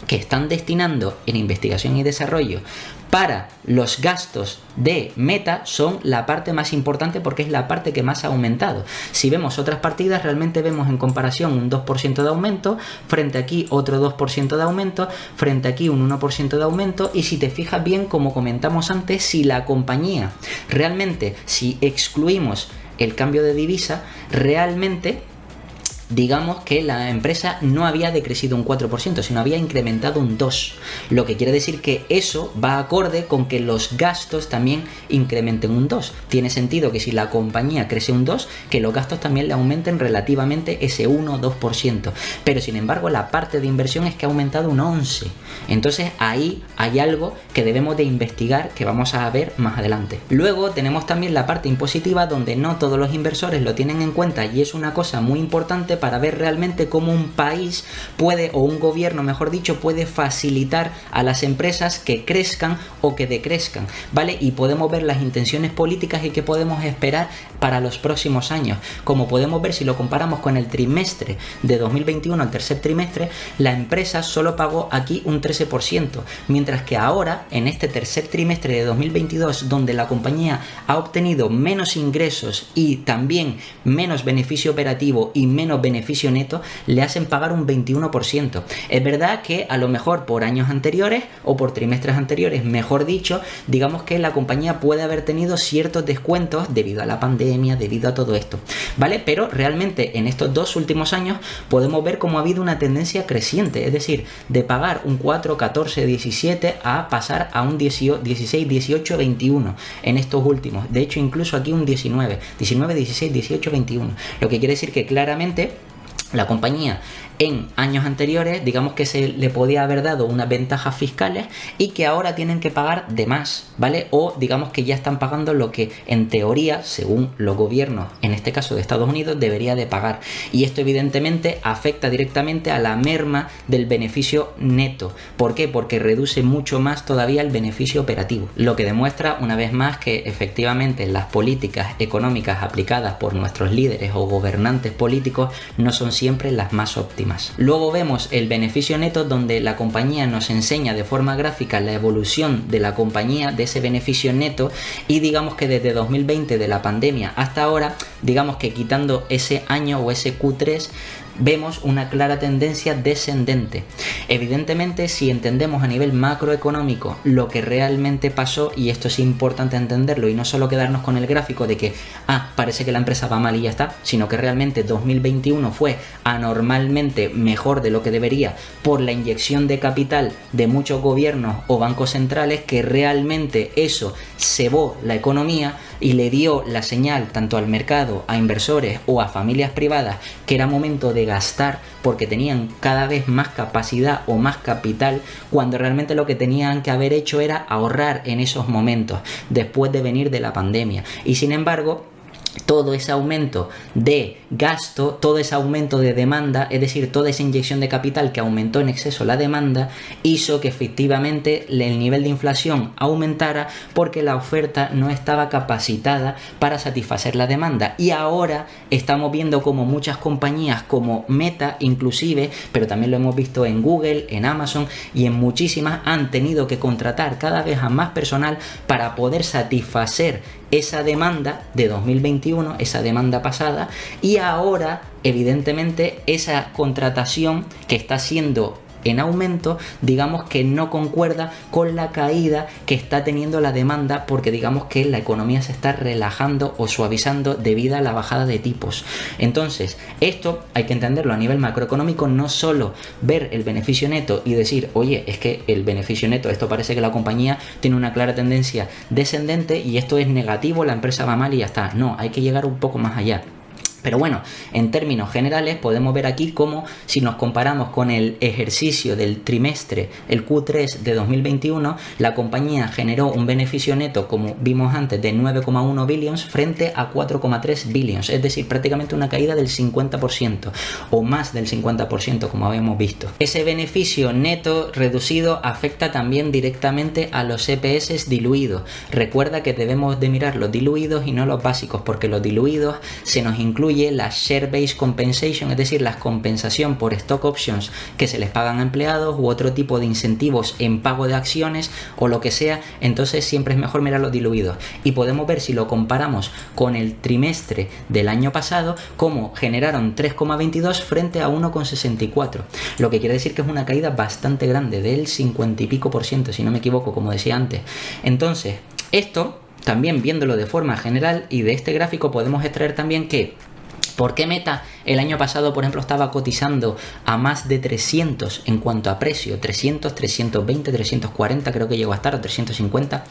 que están destinando en investigación y desarrollo para los gastos de Meta son la parte más importante, porque es la parte que más ha aumentado. Si vemos otras partidas, realmente vemos en comparación un 2% de aumento, frente aquí otro 2% de aumento, frente aquí un 1% de aumento, y si te fijas bien, como comentamos antes, si la compañía realmente, si excluimos el cambio de divisa, realmente digamos que la empresa no había decrecido un 4%, sino había incrementado un 2%, lo que quiere decir que eso va acorde con que los gastos también incrementen un 2%. Tiene sentido que si la compañía crece un 2%, que los gastos también le aumenten relativamente ese 1-2%, pero sin embargo la parte de inversión es que ha aumentado un 11%. Entonces ahí hay algo que debemos de investigar, que vamos a ver más adelante. Luego tenemos también la parte impositiva, donde no todos los inversores lo tienen en cuenta, y es una cosa muy importante para ver realmente cómo un país puede, o un gobierno mejor dicho, puede facilitar a las empresas que crezcan o que decrezcan, ¿vale? Y podemos ver las intenciones políticas y qué podemos esperar para los próximos años. Como podemos ver, si lo comparamos con el trimestre de 2021, el tercer trimestre, la empresa solo pagó aquí un 13%, mientras que ahora, en este tercer trimestre de 2022, donde la compañía ha obtenido menos ingresos y también menos beneficio operativo y menos beneficio neto, le hacen pagar un 21%. Es verdad que a lo mejor por años anteriores o por trimestres anteriores, mejor dicho, digamos que la compañía puede haber tenido ciertos descuentos debido a la pandemia, debido a todo esto, ¿vale? Pero realmente en estos 2 últimos años podemos ver cómo ha habido una tendencia creciente, es decir, de pagar un 4, 14, 17 a pasar a un 16, 18, 21 en estos últimos. De hecho, incluso aquí un 19, 16, 18, 21. Lo que quiere decir que claramente la compañía en años anteriores, digamos que se le podía haber dado unas ventajas fiscales y que ahora tienen que pagar de más, ¿vale? O digamos que ya están pagando lo que en teoría, según los gobiernos, en este caso de Estados Unidos, debería de pagar. Y esto evidentemente afecta directamente a la merma del beneficio neto. ¿Por qué? Porque reduce mucho más todavía el beneficio operativo. Lo que demuestra una vez más que efectivamente las políticas económicas aplicadas por nuestros líderes o gobernantes políticos no son siempre las más óptimas. Luego vemos el beneficio neto, donde la compañía nos enseña de forma gráfica la evolución de la compañía, de ese beneficio neto, y digamos que desde 2020, de la pandemia hasta ahora, digamos que quitando ese año o ese Q3, vemos una clara tendencia descendente. Evidentemente, si entendemos a nivel macroeconómico lo que realmente pasó, y esto es importante entenderlo y no solo quedarnos con el gráfico de que parece que la empresa va mal y ya está, sino que realmente 2021 fue anormalmente mejor de lo que debería por la inyección de capital de muchos gobiernos o bancos centrales, que realmente eso cebó la economía y le dio la señal tanto al mercado, a inversores o a familias privadas que era momento de gastar porque tenían cada vez más capacidad o más capital, cuando realmente lo que tenían que haber hecho era ahorrar en esos momentos después de venir de la pandemia. Y sin embargo, todo ese aumento de gasto, todo ese aumento de demanda, es decir, toda esa inyección de capital que aumentó en exceso la demanda, hizo que efectivamente el nivel de inflación aumentara porque la oferta no estaba capacitada para satisfacer la demanda. Y ahora estamos viendo como muchas compañías como Meta inclusive, pero también lo hemos visto en Google, en Amazon y en muchísimas, han tenido que contratar cada vez a más personal para poder satisfacer esa demanda de 2021, esa demanda pasada, y ahora evidentemente esa contratación que está siendo en aumento, digamos que no concuerda con la caída que está teniendo la demanda, porque digamos que la economía se está relajando o suavizando debido a la bajada de tipos. Entonces, esto hay que entenderlo a nivel macroeconómico, no solo ver el beneficio neto y decir, oye, es que el beneficio neto, esto parece que la compañía tiene una clara tendencia descendente y esto es negativo, la empresa va mal y ya está. No, hay que llegar un poco más allá. Pero bueno, en términos generales podemos ver aquí cómo, si nos comparamos con el ejercicio del trimestre, el Q3 de 2021, la compañía generó un beneficio neto, como vimos antes, de 9,1 billions frente a 4,3 billions, es decir, prácticamente una caída del 50% o más del 50%, como habíamos visto. Ese beneficio neto reducido afecta también directamente a los EPS diluidos. Recuerda que debemos de mirar los diluidos y no los básicos, porque los diluidos se nos incluye la share-based compensation, es decir, la compensación por stock options que se les pagan a empleados u otro tipo de incentivos en pago de acciones o lo que sea. Entonces siempre es mejor mirar los diluidos, y podemos ver, si lo comparamos con el trimestre del año pasado, cómo generaron 3,22 frente a 1,64, lo que quiere decir que es una caída bastante grande, del 50 y pico %, si no me equivoco, como decía antes. Entonces, esto también viéndolo de forma general, y de este gráfico podemos extraer también que ¿por qué Meta el año pasado, por ejemplo, estaba cotizando a más de 300 en cuanto a precio? 300, 320, 340 creo que llegó a estar, o 350.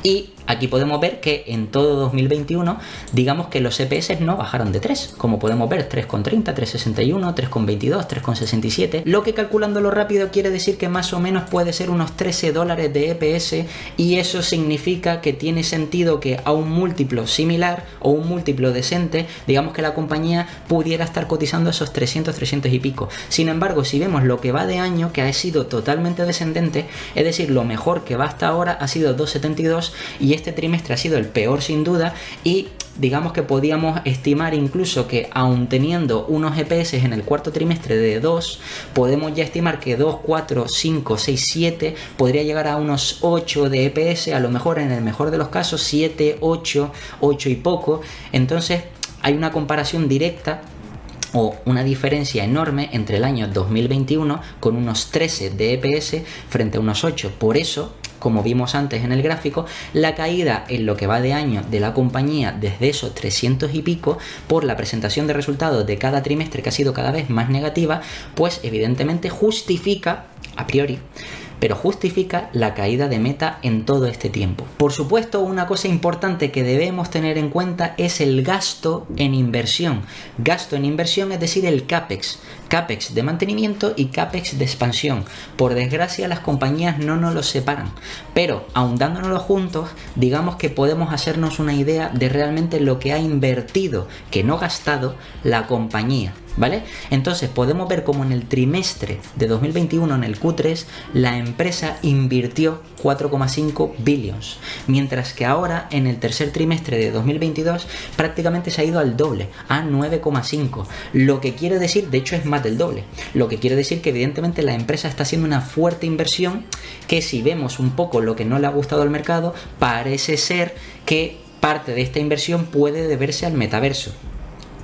Y aquí podemos ver que en todo 2021, digamos que los EPS no bajaron de 3. Como podemos ver, 3,30, 3,61, 3,22, 3,67. Lo que, calculándolo rápido, quiere decir que más o menos puede ser unos $13 de EPS. Y eso significa que tiene sentido que a un múltiplo similar o un múltiplo decente, digamos que la compañía pudiera estar cotizando esos 300 y pico. Sin embargo, si vemos lo que va de año, que ha sido totalmente descendente, es decir, lo mejor que va hasta ahora ha sido 2,72 y este trimestre ha sido el peor sin duda, y digamos que podíamos estimar incluso que aun teniendo unos EPS en el cuarto trimestre de 2, podemos ya estimar que 2, 4, 5, 6, 7 podría llegar a unos 8 de EPS, a lo mejor en el mejor de los casos 7, 8 y poco. Entonces hay una comparación directa o una diferencia enorme entre el año 2021 con unos 13 de EPS frente a unos 8. Por eso, como vimos antes en el gráfico, la caída en lo que va de año de la compañía desde esos 300 y pico por la presentación de resultados de cada trimestre que ha sido cada vez más negativa, pues evidentemente justifica, a priori, pero justifica la caída de Meta en todo este tiempo. Por supuesto, una cosa importante que debemos tener en cuenta es el gasto en inversión. Gasto en inversión, es decir, el CAPEX. CAPEX de mantenimiento y CAPEX de expansión. Por desgracia, las compañías no nos los separan, pero aun dándonos juntos, digamos que podemos hacernos una idea de realmente lo que ha invertido, que no gastado, la compañía, ¿vale? Entonces podemos ver como en el trimestre de 2021, en el Q3, la empresa invirtió 4,5 billions, mientras que ahora en el tercer trimestre de 2022 prácticamente se ha ido al doble, a 9,5, lo que quiere decir, de hecho es más del doble, lo que quiere decir que evidentemente la empresa está haciendo una fuerte inversión que, si vemos un poco lo que no le ha gustado al mercado, parece ser que parte de esta inversión puede deberse al metaverso,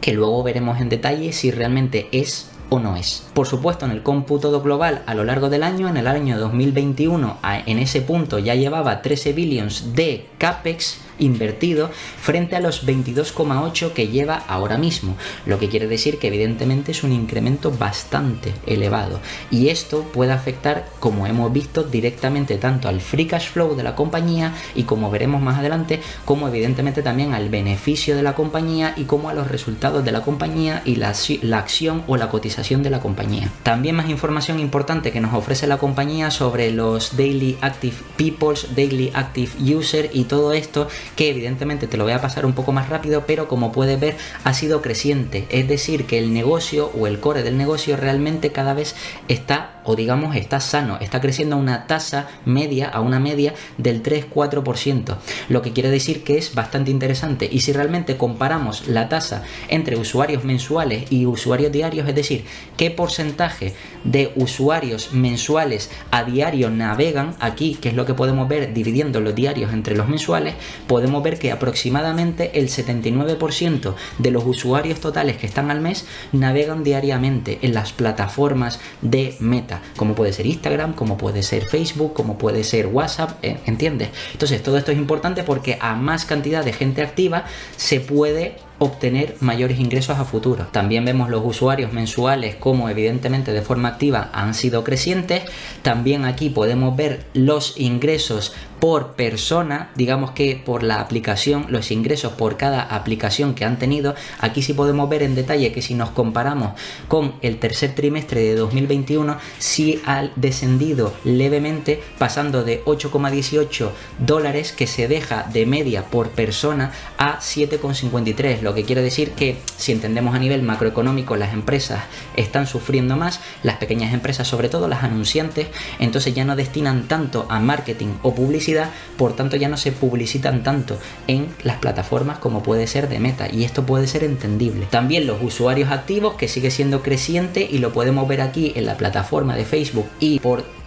que luego veremos en detalle si realmente es o no es. Por supuesto, en el cómputo global a lo largo del año, en el año 2021, en ese punto ya llevaba 13 billions de CAPEX invertido frente a los 22,8 que lleva ahora mismo, lo que quiere decir que evidentemente es un incremento bastante elevado, y esto puede afectar, como hemos visto, directamente tanto al free cash flow de la compañía, y como veremos más adelante, como evidentemente también al beneficio de la compañía y como a los resultados de la compañía y la acción o la cotización de la compañía. También más información importante que nos ofrece la compañía sobre los Daily Active Peoples, Daily Active User y todo esto, que evidentemente te lo voy a pasar un poco más rápido, pero como puedes ver ha sido creciente, es decir, que el negocio o el core del negocio realmente cada vez está, o digamos, está sano, está creciendo a una tasa media, a una media del 3-4%, lo que quiere decir que es bastante interesante. Y si realmente comparamos la tasa entre usuarios mensuales y usuarios diarios, es decir, qué porcentaje de usuarios mensuales a diario navegan aquí, que es lo que podemos ver dividiendo los diarios entre los mensuales, podemos ver que aproximadamente el 79% de los usuarios totales que están al mes navegan diariamente en las plataformas de Meta, como puede ser Instagram, como puede ser Facebook, como puede ser WhatsApp, ¿entiendes? Entonces todo esto es importante porque a más cantidad de gente activa se puede obtener mayores ingresos a futuro. También vemos los usuarios mensuales como evidentemente de forma activa han sido crecientes. También aquí podemos ver los ingresos por persona, digamos que por la aplicación, los ingresos por cada aplicación que han tenido. Aquí sí podemos ver en detalle que si nos comparamos con el tercer trimestre de 2021, sí ha descendido levemente, pasando de $8,18 que se deja de media por persona a 7,53, lo que quiere decir que, si entendemos a nivel macroeconómico, las empresas están sufriendo más, las pequeñas empresas, sobre todo las anunciantes, entonces ya no destinan tanto a marketing o publicidad, por tanto ya no se publicitan tanto en las plataformas como puede ser de Meta, y esto puede ser entendible. También los usuarios activos, que sigue siendo creciente, y lo podemos ver aquí en la plataforma de Facebook y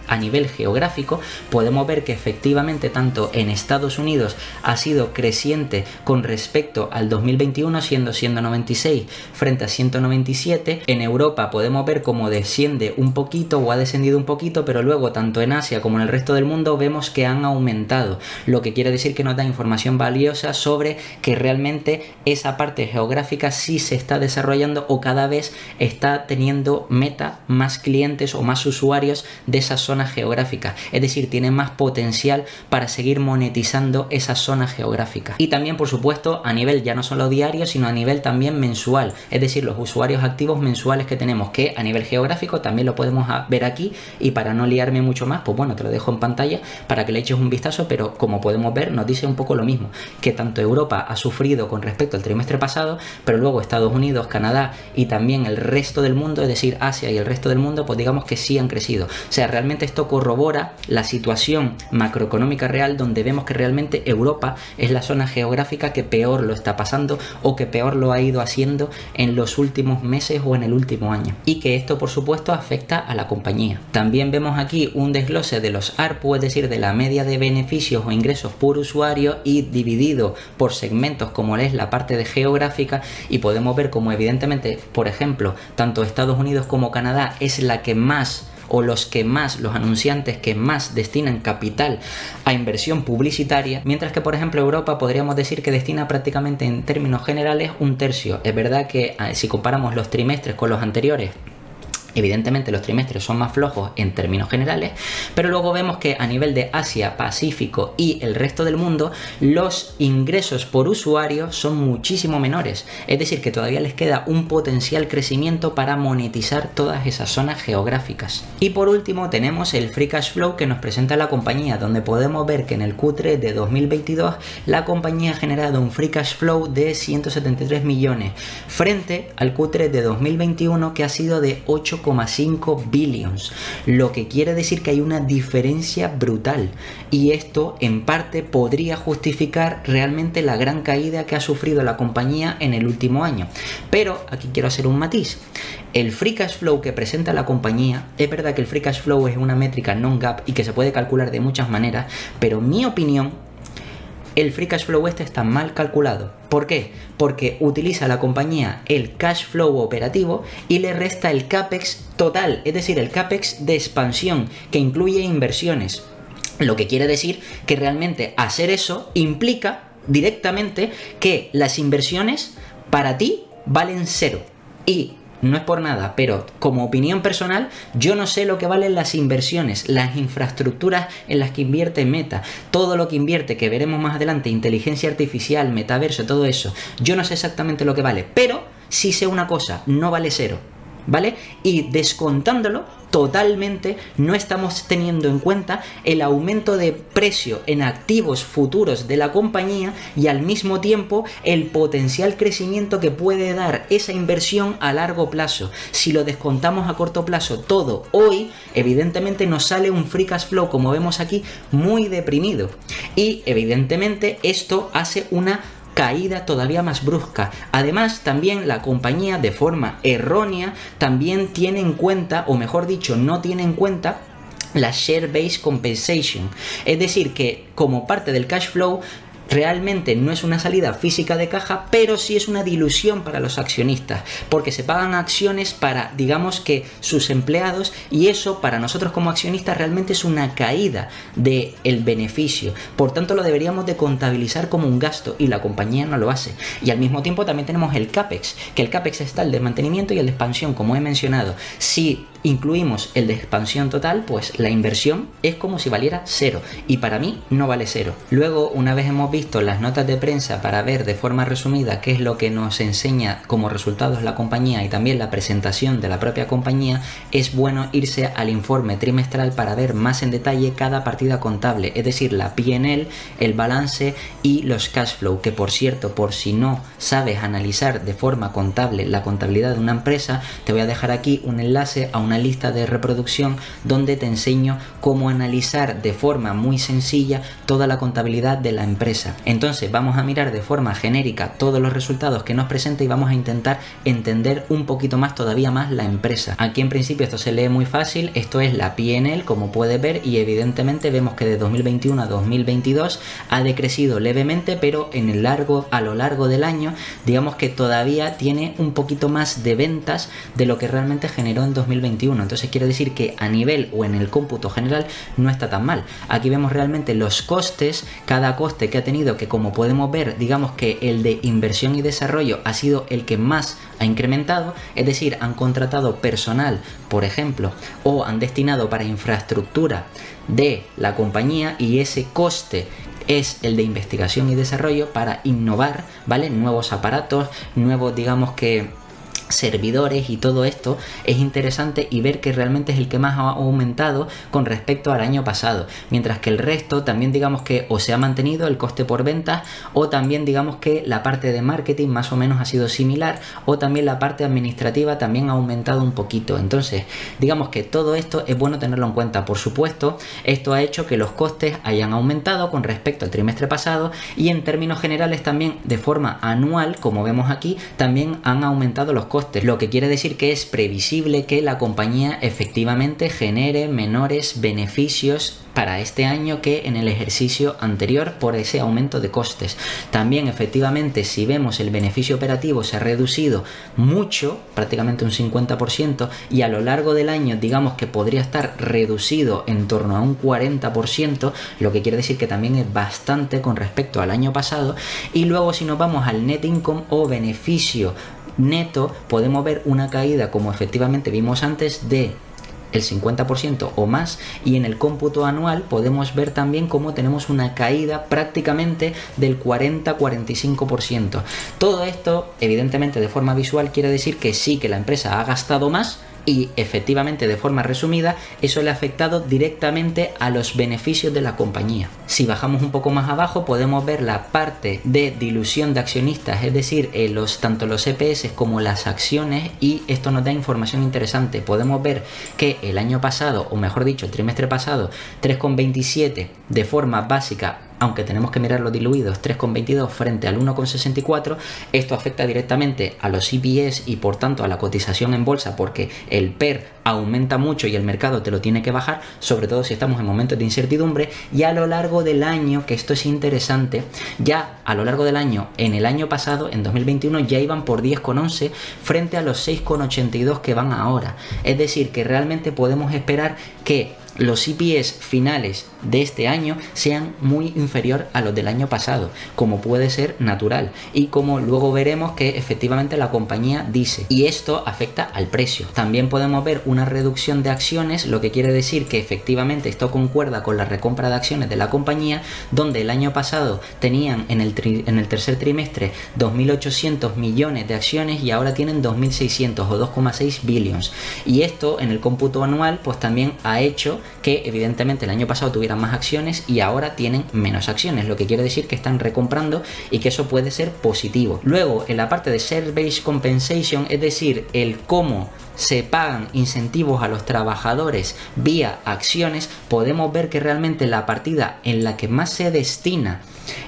a nivel geográfico, podemos ver que efectivamente tanto en Estados Unidos ha sido creciente con respecto al 2021, siendo 196 frente a 197. En Europa podemos ver cómo desciende un poquito o ha descendido un poquito, pero luego tanto en Asia como en el resto del mundo vemos que han aumentado, lo que quiere decir que nos da información valiosa sobre que realmente esa parte geográfica sí se está desarrollando o cada vez está teniendo Meta más clientes o más usuarios de esas zonas zonas geográficas, es decir, tiene más potencial para seguir monetizando esas zonas geográficas. Y también, por supuesto, a nivel ya no solo diario, sino a nivel también mensual, es decir, los usuarios activos mensuales que tenemos, que a nivel geográfico también lo podemos ver aquí. Y para no liarme mucho más, pues bueno, te lo dejo en pantalla para que le eches un vistazo, pero como podemos ver nos dice un poco lo mismo, que tanto Europa ha sufrido con respecto al trimestre pasado, pero luego Estados Unidos, Canadá y también el resto del mundo, es decir, Asia y el resto del mundo, pues digamos que sí han crecido. O sea, realmente esto corrobora la situación macroeconómica real, donde vemos que realmente Europa es la zona geográfica que peor lo está pasando o que peor lo ha ido haciendo en los últimos meses o en el último año, y que esto por supuesto afecta a la compañía. También vemos aquí un desglose de los ARPU, es decir, de la media de beneficios o ingresos por usuario, y dividido por segmentos como es la parte de geográfica, y podemos ver como evidentemente, por ejemplo, tanto Estados Unidos como Canadá es la que más, o los anunciantes que más destinan capital a inversión publicitaria, mientras que por ejemplo Europa podríamos decir que destina prácticamente en términos generales un tercio. Es verdad que si comparamos los trimestres con los anteriores, evidentemente los trimestres son más flojos en términos generales, pero luego vemos que a nivel de Asia, Pacífico y el resto del mundo, los ingresos por usuario son muchísimo menores. Es decir, que todavía les queda un potencial crecimiento para monetizar todas esas zonas geográficas. Y por último tenemos el Free Cash Flow que nos presenta la compañía, donde podemos ver que en el Q3 de 2022 la compañía ha generado un Free Cash Flow de 173 millones frente al Q3 de 2021 que ha sido de 8,5 billions, lo que quiere decir que hay una diferencia brutal, y esto en parte podría justificar realmente la gran caída que ha sufrido la compañía en el último año. Pero aquí quiero hacer un matiz. El Free Cash Flow que presenta la compañía, es verdad que el Free Cash Flow es una métrica non-GAAP y que se puede calcular de muchas maneras, pero en mi opinión el Free Cash Flow este está mal calculado. ¿Por qué? Porque utiliza la compañía el cash flow operativo y le resta el CAPEX total, es decir, el CAPEX de expansión, que incluye inversiones. Lo que quiere decir que realmente hacer eso implica directamente que las inversiones para ti valen cero. Y no es por nada, pero como opinión personal, yo no sé lo que valen las inversiones, las infraestructuras en las que invierte Meta, todo lo que invierte, que veremos más adelante, inteligencia artificial, metaverso, todo eso. Yo no sé exactamente lo que vale, pero sí sé una cosa, no vale cero, ¿vale? Y descontándolo totalmente, no estamos teniendo en cuenta el aumento de precio en activos futuros de la compañía y al mismo tiempo el potencial crecimiento que puede dar esa inversión a largo plazo. Si lo descontamos a corto plazo todo hoy, evidentemente nos sale un Free Cash Flow, como vemos aquí, muy deprimido, y evidentemente esto hace una caída todavía más brusca. Además, también la compañía, de forma errónea, también tiene en cuenta, o mejor dicho, no tiene en cuenta la Share-Based Compensation. Es decir, que como parte del cash flow realmente no es una salida física de caja, pero sí es una dilución para los accionistas, porque se pagan acciones para, digamos, que sus empleados, y eso para nosotros como accionistas realmente es una caída del beneficio. Por tanto, lo deberíamos de contabilizar como un gasto, y la compañía no lo hace. Y al mismo tiempo también tenemos el CAPEX, que el CAPEX está el de mantenimiento y el de expansión, como he mencionado. Si incluimos el de expansión total, pues la inversión es como si valiera cero, y para mí no vale cero. Luego, una vez hemos visto las notas de prensa para ver de forma resumida qué es lo que nos enseña como resultados la compañía y también la presentación de la propia compañía, es bueno irse al informe trimestral para ver más en detalle cada partida contable, es decir, la P&L, el balance y los cash flow, que por cierto, por si no sabes analizar de forma contable la contabilidad de una empresa, te voy a dejar aquí un enlace a una lista de reproducción donde te enseño cómo analizar de forma muy sencilla toda la contabilidad de la empresa. Entonces vamos a mirar de forma genérica todos los resultados que nos presenta y vamos a intentar entender un poquito más, todavía más, la empresa. Aquí en principio esto se lee muy fácil, esto es la P&L, como puedes ver, y evidentemente vemos que de 2021 a 2022 ha decrecido levemente, pero a lo largo del año, digamos que todavía tiene un poquito más de ventas de lo que realmente generó en 2021. Entonces quiere decir que a nivel o en el cómputo general no está tan mal. Aquí vemos realmente los costes, cada coste que ha tenido tenido que, como podemos ver, digamos que el de inversión y desarrollo ha sido el que más ha incrementado, es decir, han contratado personal, por ejemplo, o han destinado para infraestructura de la compañía, y ese coste es el de investigación y desarrollo para innovar, ¿vale? Nuevos aparatos, nuevos, digamos que servidores, y todo esto es interesante y ver que realmente es el que más ha aumentado con respecto al año pasado, mientras que el resto también digamos que o se ha mantenido el coste por ventas, o también digamos que la parte de marketing más o menos ha sido similar, o también la parte administrativa también ha aumentado un poquito. Entonces digamos que todo esto es bueno tenerlo en cuenta. Por supuesto, esto ha hecho que los costes hayan aumentado con respecto al trimestre pasado, y en términos generales también de forma anual, como vemos aquí, también han aumentado los costes, lo que quiere decir que es previsible que la compañía efectivamente genere menores beneficios para este año que en el ejercicio anterior por ese aumento de costes. También efectivamente, si vemos, el beneficio operativo se ha reducido mucho, prácticamente un 50%, y a lo largo del año digamos que podría estar reducido en torno a un 40%, lo que quiere decir que también es bastante con respecto al año pasado. Y luego, si nos vamos al net income o beneficio neto, podemos ver una caída, como efectivamente vimos antes, de el 50% o más, y en el cómputo anual podemos ver también cómo tenemos una caída prácticamente del 40-45%. Todo esto evidentemente de forma visual quiere decir que sí, que la empresa ha gastado más, y efectivamente, de forma resumida, eso le ha afectado directamente a los beneficios de la compañía. Si bajamos un poco más abajo, podemos ver la parte de dilución de accionistas, es decir, tanto los EPS como las acciones, y esto nos da información interesante. Podemos ver que el año pasado, o mejor dicho, el trimestre pasado, 3,27 de forma básica, aunque tenemos que mirarlo diluidos, 3,22 frente al 1,64, esto afecta directamente a los EPS y por tanto a la cotización en bolsa, porque el PER aumenta mucho y el mercado te lo tiene que bajar, sobre todo si estamos en momentos de incertidumbre. Y a lo largo del año, que esto es interesante, ya a lo largo del año, en el año pasado, en 2021, ya iban por 10,11 frente a los 6,82 que van ahora. Es decir, que realmente podemos esperar que los EPS finales de este año sean muy inferior a los del año pasado, como puede ser natural, y como luego veremos que efectivamente la compañía dice, y esto afecta al precio. También podemos ver una reducción de acciones, lo que quiere decir que efectivamente esto concuerda con la recompra de acciones de la compañía, donde el año pasado tenían en el tercer trimestre 2.800 millones de acciones y ahora tienen 2.600 o 2,6 billions, y esto en el cómputo anual pues también ha hecho que evidentemente el año pasado tuvieran más acciones y ahora tienen menos acciones, lo que quiere decir que están recomprando y que eso puede ser positivo. Luego, en la parte de share-based compensation, es decir, el cómo se pagan incentivos a los trabajadores vía acciones, podemos ver que realmente la partida en la que más se destina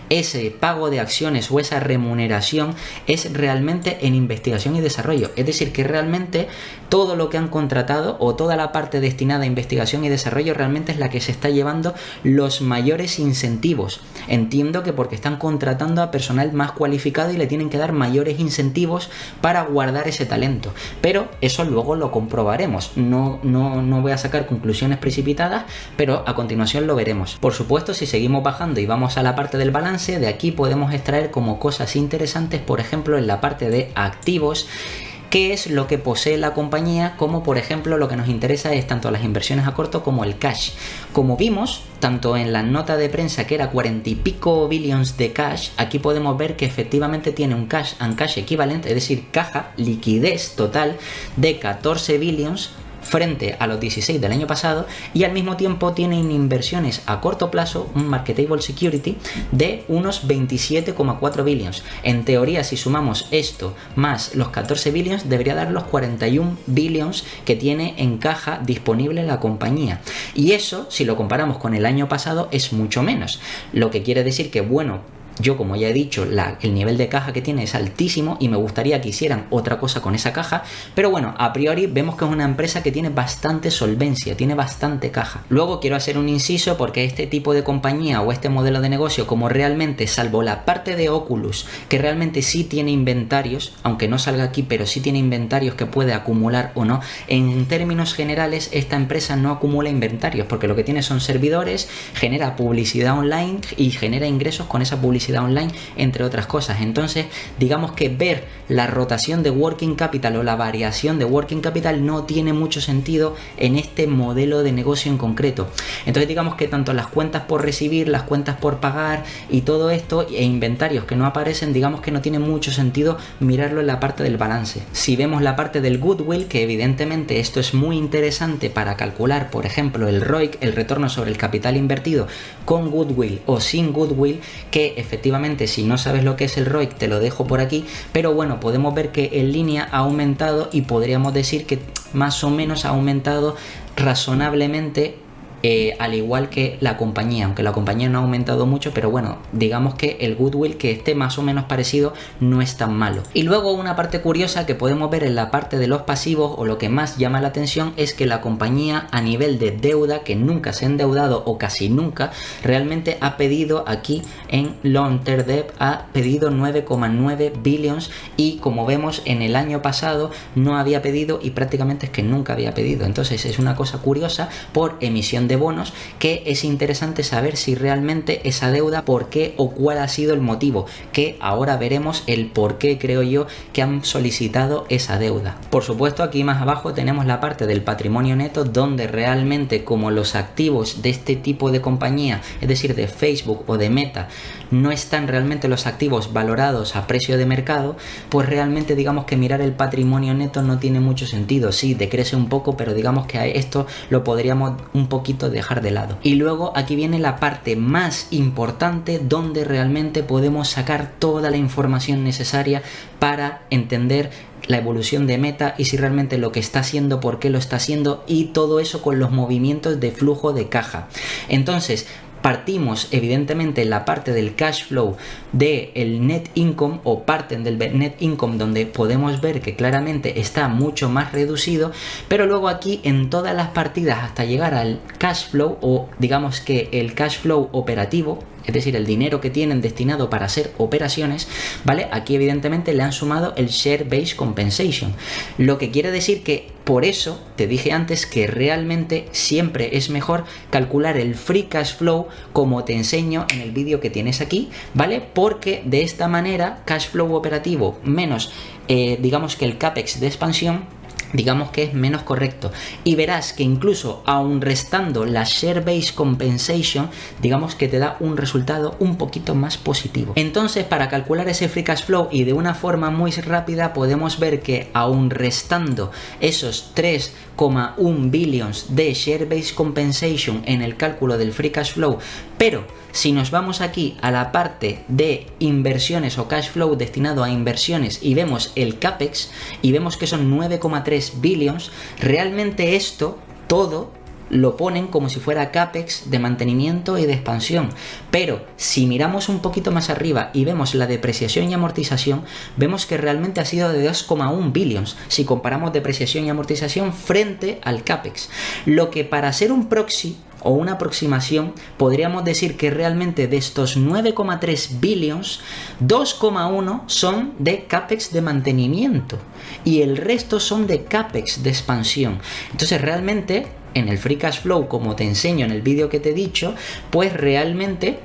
ese pago de acciones o esa remuneración es realmente en investigación y desarrollo. Es decir, que realmente todo lo que han contratado o toda la parte destinada a investigación y desarrollo realmente es la que se está llevando los mayores incentivos. Entiendo que porque están contratando a personal más cualificado y le tienen que dar mayores incentivos para guardar ese talento, pero eso luego lo comprobaremos. No voy a sacar conclusiones precipitadas, pero a continuación lo veremos. Por supuesto, si seguimos bajando y vamos a la parte del balance, de aquí podemos extraer como cosas interesantes, por ejemplo, en la parte de activos, qué es lo que posee la compañía, como por ejemplo lo que nos interesa es tanto las inversiones a corto como el cash. Como vimos, tanto en la nota de prensa que era 40 y pico billions de cash, aquí podemos ver que efectivamente tiene un cash and cash equivalente, es decir, caja, liquidez total de 14 billions frente a los 16 del año pasado, y al mismo tiempo tienen inversiones a corto plazo, un marketable security de unos 27,4 billions. En teoría, si sumamos esto más los 14 billions, debería dar los 41 billions que tiene en caja disponible la compañía, y eso, si lo comparamos con el año pasado, es mucho menos, lo que quiere decir que, bueno, yo, como ya he dicho, el nivel de caja que tiene es altísimo y me gustaría que hicieran otra cosa con esa caja, pero bueno, a priori vemos que es una empresa que tiene bastante solvencia, tiene bastante caja. Luego quiero hacer un inciso porque este tipo de compañía o este modelo de negocio, como realmente, salvo la parte de Oculus, que realmente sí tiene inventarios, aunque no salga aquí, pero sí tiene inventarios que puede acumular o no, en términos generales esta empresa no acumula inventarios porque lo que tiene son servidores, genera publicidad online y genera ingresos con esa publicidad online, entre otras cosas. Entonces, digamos que ver la rotación de working capital o la variación de working capital no tiene mucho sentido en este modelo de negocio en concreto. Entonces, digamos que tanto las cuentas por recibir, las cuentas por pagar y todo esto, e inventarios que no aparecen, digamos que no tiene mucho sentido mirarlo en la parte del balance. Si vemos la parte del goodwill, que evidentemente esto es muy interesante para calcular, por ejemplo, el ROIC, el retorno sobre el capital invertido, con goodwill o sin goodwill, que efectivamente, si no sabes lo que es el ROIC, te lo dejo por aquí, pero bueno, podemos ver que en línea ha aumentado y podríamos decir que más o menos ha aumentado razonablemente, al igual que la compañía, aunque la compañía no ha aumentado mucho, pero bueno, digamos que el goodwill, que esté más o menos parecido, no es tan malo. Y luego una parte curiosa que podemos ver en la parte de los pasivos, o lo que más llama la atención, es que la compañía, a nivel de deuda, que nunca se ha endeudado o casi nunca, realmente ha pedido aquí en Long Term Debt, ha pedido 9,9 billions, y como vemos en el año pasado no había pedido y prácticamente es que nunca había pedido. Entonces es una cosa curiosa por emisión de bonos, que es interesante saber si realmente esa deuda, por qué o cuál ha sido el motivo, que ahora veremos el por qué, creo yo, que han solicitado esa deuda. Por supuesto, aquí más abajo tenemos la parte del patrimonio neto, donde realmente, como los activos de este tipo de compañía, es decir, de Facebook o de Meta, no están realmente los activos valorados a precio de mercado, pues realmente digamos que mirar el patrimonio neto no tiene mucho sentido. Sí, decrece un poco, pero digamos que a esto lo podríamos un poquito dejar de lado. Y luego aquí viene la parte más importante, donde realmente podemos sacar toda la información necesaria para entender la evolución de Meta y si realmente lo que está haciendo, por qué lo está haciendo, y todo eso con los movimientos de flujo de caja. Entonces, partimos evidentemente en la parte del cash flow del net income, o parten del net income, donde podemos ver que claramente está mucho más reducido, pero luego aquí en todas las partidas hasta llegar al cash flow, o digamos que el cash flow operativo, es decir, el dinero que tienen destinado para hacer operaciones, ¿vale? Aquí evidentemente le han sumado el Share-Based Compensation, lo que quiere decir que por eso te dije antes que realmente siempre es mejor calcular el Free Cash Flow, como te enseño en el vídeo que tienes aquí, ¿vale? Porque de esta manera, Cash Flow operativo menos, digamos que el CAPEX de expansión, digamos que es menos correcto, y verás que incluso aun restando la Share-Based Compensation, digamos que te da un resultado un poquito más positivo. Entonces, para calcular ese Free Cash Flow y de una forma muy rápida, podemos ver que aun restando esos 3,1 billions de Share-Based Compensation en el cálculo del Free Cash Flow, pero si nos vamos aquí a la parte de inversiones o cash flow destinado a inversiones y vemos el CAPEX y vemos que son 9,3 billions, realmente esto todo lo ponen como si fuera CAPEX de mantenimiento y de expansión. Pero si miramos un poquito más arriba y vemos la depreciación y amortización, vemos que realmente ha sido de 2,1 billions si comparamos depreciación y amortización frente al CAPEX. Lo que, para hacer un proxy o una aproximación, podríamos decir que realmente de estos 9,3 billions, 2,1 son de CAPEX de mantenimiento y el resto son de CAPEX de expansión. Entonces realmente en el Free Cash Flow, como te enseño en el vídeo que te he dicho, pues realmente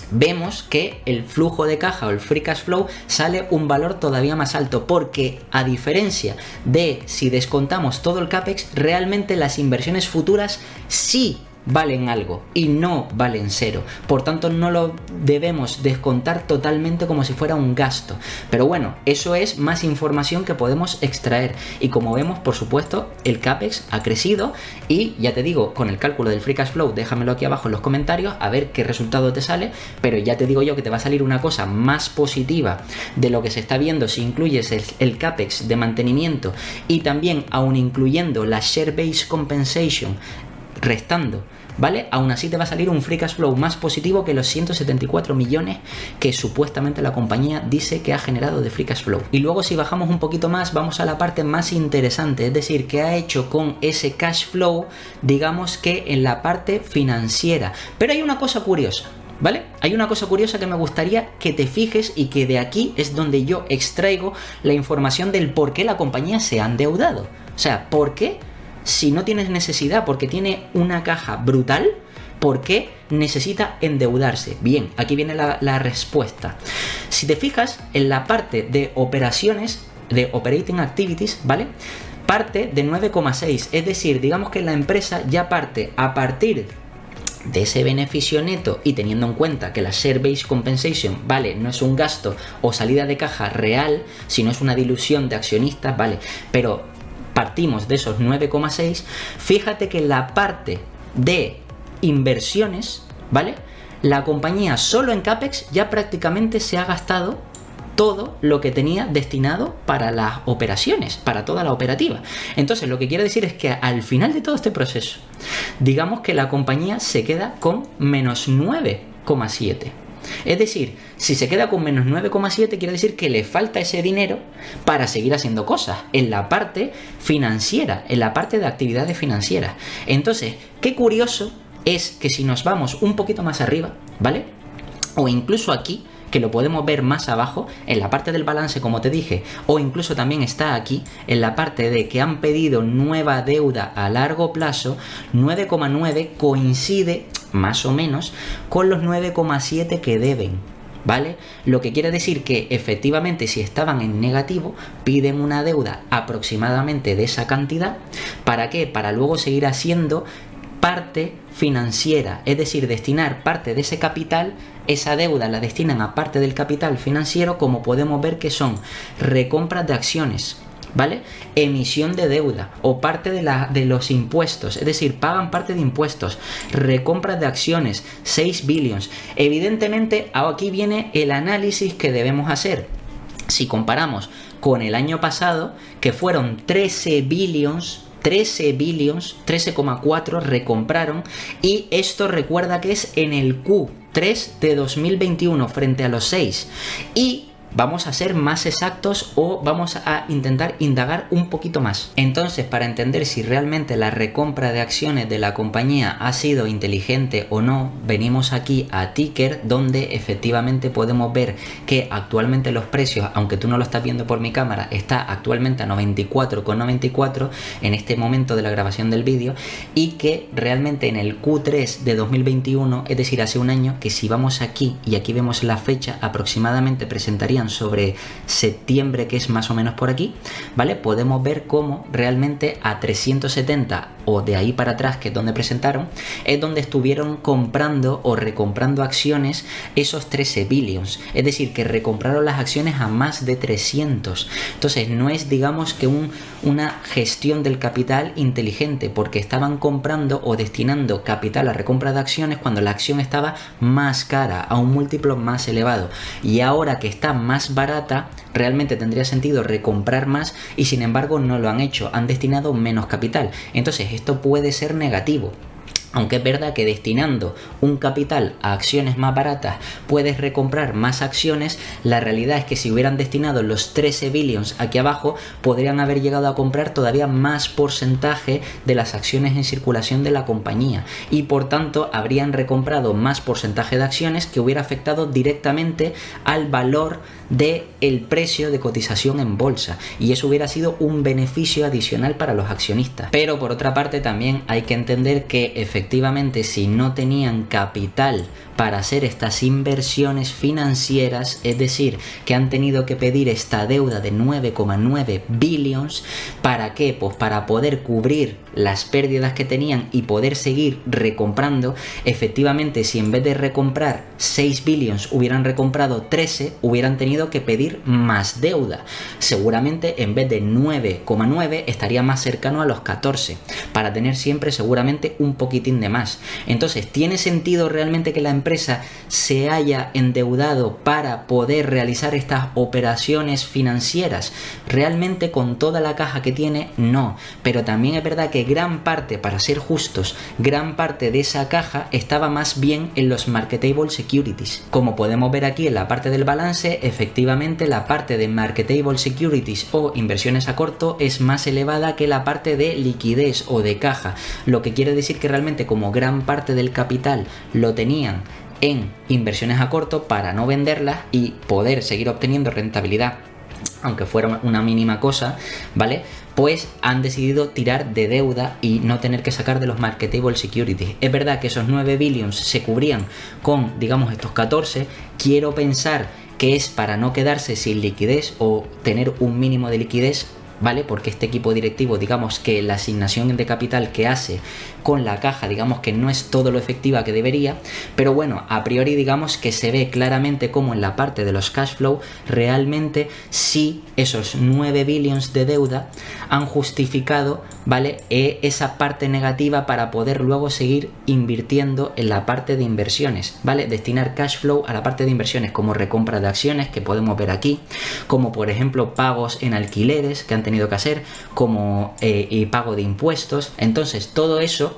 vemos que el flujo de caja o el Free Cash Flow sale un valor todavía más alto, porque a diferencia de si descontamos todo el CAPEX, realmente las inversiones futuras sí valen algo y no valen cero. Por tanto, no lo debemos descontar totalmente como si fuera un gasto. Pero bueno, eso es más información que podemos extraer. Y como vemos, por supuesto, el CAPEX ha crecido. Y ya te digo, con el cálculo del Free Cash Flow, déjamelo aquí abajo en los comentarios a ver qué resultado te sale. Pero ya te digo yo que te va a salir una cosa más positiva de lo que se está viendo si incluyes el CAPEX de mantenimiento y también aún incluyendo la Share-Based Compensation, restando ¿vale? Aún así te va a salir un free cash flow más positivo que los 174 millones que supuestamente la compañía dice que ha generado de free cash flow. Y luego si bajamos un poquito más, vamos a la parte más interesante, es decir, qué ha hecho con ese cash flow, digamos que en la parte financiera. Pero hay una cosa curiosa, ¿vale? Hay una cosa curiosa que me gustaría que te fijes y que de aquí es donde yo extraigo la información del por qué la compañía se ha endeudado. O sea, ¿por qué? Si no tienes necesidad, porque tiene una caja brutal, ¿por qué necesita endeudarse? Bien, aquí viene la respuesta. Si te fijas en la parte de operaciones, de operating activities, ¿vale? Parte de 9,6, es decir, digamos que la empresa ya parte a partir de ese beneficio neto y teniendo en cuenta que la share-based compensation, ¿vale? No es un gasto o salida de caja real, sino es una dilución de accionistas, ¿vale? Pero partimos de esos 9,6, fíjate que la parte de inversiones, ¿vale? La compañía solo en CAPEX ya prácticamente se ha gastado todo lo que tenía destinado para las operaciones, para toda la operativa. Entonces, lo que quiero decir es que al final de todo este proceso, digamos que la compañía se queda con menos 9,7. Es decir, si se queda con menos 9,7 quiere decir que le falta ese dinero para seguir haciendo cosas en la parte financiera, en la parte de actividades financieras. Entonces, qué curioso es que si nos vamos un poquito más arriba, ¿vale? O incluso aquí, que lo podemos ver más abajo, en la parte del balance, como te dije, o incluso también está aquí, en la parte de que han pedido nueva deuda a largo plazo, 9,9 coincide más o menos con los 9,7 que deben, ¿vale? Lo que quiere decir que efectivamente si estaban en negativo, piden una deuda aproximadamente de esa cantidad. ¿Para qué? Para luego seguir haciendo parte financiera, es decir, destinar parte de ese capital, esa deuda la destinan a parte del capital financiero, como podemos ver que son recompras de acciones, ¿vale? Emisión de deuda o parte de los impuestos, es decir, pagan parte de impuestos, recompras de acciones, 6 billions. Evidentemente, aquí viene el análisis que debemos hacer. Si comparamos con el año pasado, que fueron 13 billions, 13,4 recompraron, y esto recuerda que es en el Q3 de 2021 frente a los 6, y vamos a ser más exactos o vamos a intentar indagar un poquito más. Entonces, para entender si realmente la recompra de acciones de la compañía ha sido inteligente o no, venimos aquí a Ticker, donde efectivamente podemos ver que actualmente los precios, aunque tú no lo estás viendo por mi cámara, está actualmente a 94,94 en este momento de la grabación del vídeo, y que realmente en el Q3 de 2021, es decir, hace un año, que si vamos aquí y aquí vemos la fecha, aproximadamente presentarían sobre septiembre, que es más o menos por aquí, ¿vale? Podemos ver cómo realmente a 370 o de ahí para atrás, que es donde presentaron, es donde estuvieron comprando o recomprando acciones esos 13 billions, es decir, que recompraron las acciones a más de 300. Entonces no es, digamos, que una gestión del capital inteligente, porque estaban comprando o destinando capital a recompra de acciones cuando la acción estaba más cara, a un múltiplo más elevado, y ahora que está más barata, realmente tendría sentido recomprar más, y sin embargo no lo han hecho, han destinado menos capital. Entonces esto puede ser negativo. Aunque es verdad que destinando un capital a acciones más baratas puedes recomprar más acciones, la realidad es que si hubieran destinado los 13 billions aquí abajo, podrían haber llegado a comprar todavía más porcentaje de las acciones en circulación de la compañía, y por tanto habrían recomprado más porcentaje de acciones, que hubiera afectado directamente al valor del precio de cotización en bolsa, y eso hubiera sido un beneficio adicional para los accionistas. Pero por otra parte también hay que entender que efectivamente si no tenían capital para hacer estas inversiones financieras, es decir, que han tenido que pedir esta deuda de 9,9 billions, ¿para qué? Pues para poder cubrir las pérdidas que tenían y poder seguir recomprando. Efectivamente, si en vez de recomprar 6 billions hubieran recomprado 13, hubieran tenido que pedir más deuda. Seguramente en vez de 9,9 estaría más cercano a los 14, para tener siempre seguramente un poquitín de más. Entonces, ¿tiene sentido realmente que la empresa se haya endeudado para poder realizar estas operaciones financieras? Realmente con toda la caja que tiene, no. Pero también es verdad que que gran parte, para ser justos, gran parte de esa caja estaba más bien en los marketable securities. Como podemos ver aquí en la parte del balance, efectivamente la parte de marketable securities o inversiones a corto es más elevada que la parte de liquidez o de caja, lo que quiere decir que realmente como gran parte del capital lo tenían en inversiones a corto para no venderlas y poder seguir obteniendo rentabilidad, aunque fuera una mínima cosa, ¿vale? Pues han decidido tirar de deuda y no tener que sacar de los marketable securities. Es verdad que esos 9 billions se cubrían con, digamos, estos 14. Quiero pensar que es para no quedarse sin liquidez o tener un mínimo de liquidez, ¿vale? Porque este equipo directivo, digamos que la asignación de capital que hace con la caja, digamos que no es todo lo efectiva que debería, pero bueno, a priori digamos que se ve claramente como en la parte de los cash flow realmente sí esos 9 billions de deuda han justificado, ¿vale? Esa parte negativa para poder luego seguir invirtiendo en la parte de inversiones, ¿vale? Destinar cash flow a la parte de inversiones como recompra de acciones que podemos ver aquí, como por ejemplo pagos en alquileres que han tenido que hacer, como y pago de impuestos. Entonces todo eso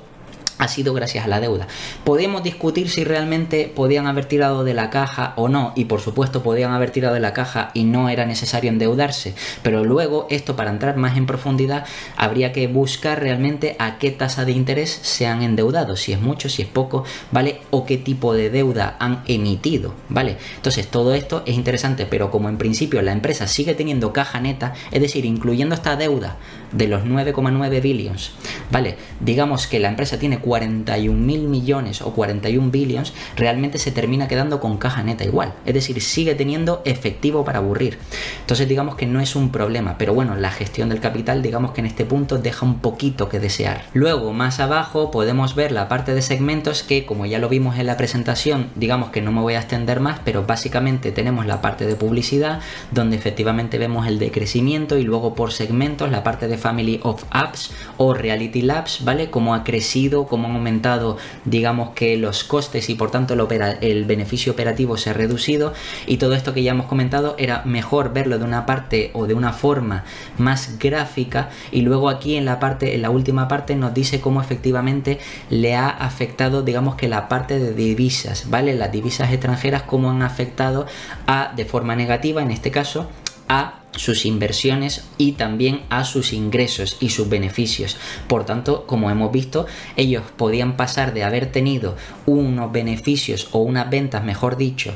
ha sido gracias a la deuda. Podemos discutir si realmente podían haber tirado de la caja o no, y por supuesto podían haber tirado de la caja y no era necesario endeudarse, pero luego esto, para entrar más en profundidad, habría que buscar realmente a qué tasa de interés se han endeudado, si es mucho, si es poco, ¿vale? O qué tipo de deuda han emitido, ¿vale? Entonces todo esto es interesante, pero como en principio la empresa sigue teniendo caja neta, es decir, incluyendo esta deuda de los 9,9 billions, ¿vale? Digamos que la empresa tiene 41.000 millones o 41 billions, realmente se termina quedando con caja neta igual, es decir, sigue teniendo efectivo para aburrir. Entonces digamos que no es un problema, pero bueno, la gestión del capital digamos que en este punto deja un poquito que desear. Luego más abajo podemos ver la parte de segmentos que, como ya lo vimos en la presentación, digamos que no me voy a extender más, pero básicamente tenemos la parte de publicidad donde efectivamente vemos el decrecimiento, y luego por segmentos la parte de Family of Apps o Reality Labs, ¿vale? Cómo ha crecido, cómo han aumentado, digamos que los costes, y por tanto el beneficio operativo se ha reducido, y todo esto que ya hemos comentado era mejor verlo de una parte o de una forma más gráfica, y luego aquí en la última parte nos dice cómo efectivamente le ha afectado, digamos que la parte de divisas, ¿vale? Las divisas extranjeras, cómo han afectado de forma negativa, en este caso, a sus inversiones y también a sus ingresos y sus beneficios. Por tanto, como hemos visto, ellos podían pasar de haber tenido unos beneficios o unas ventas, mejor dicho,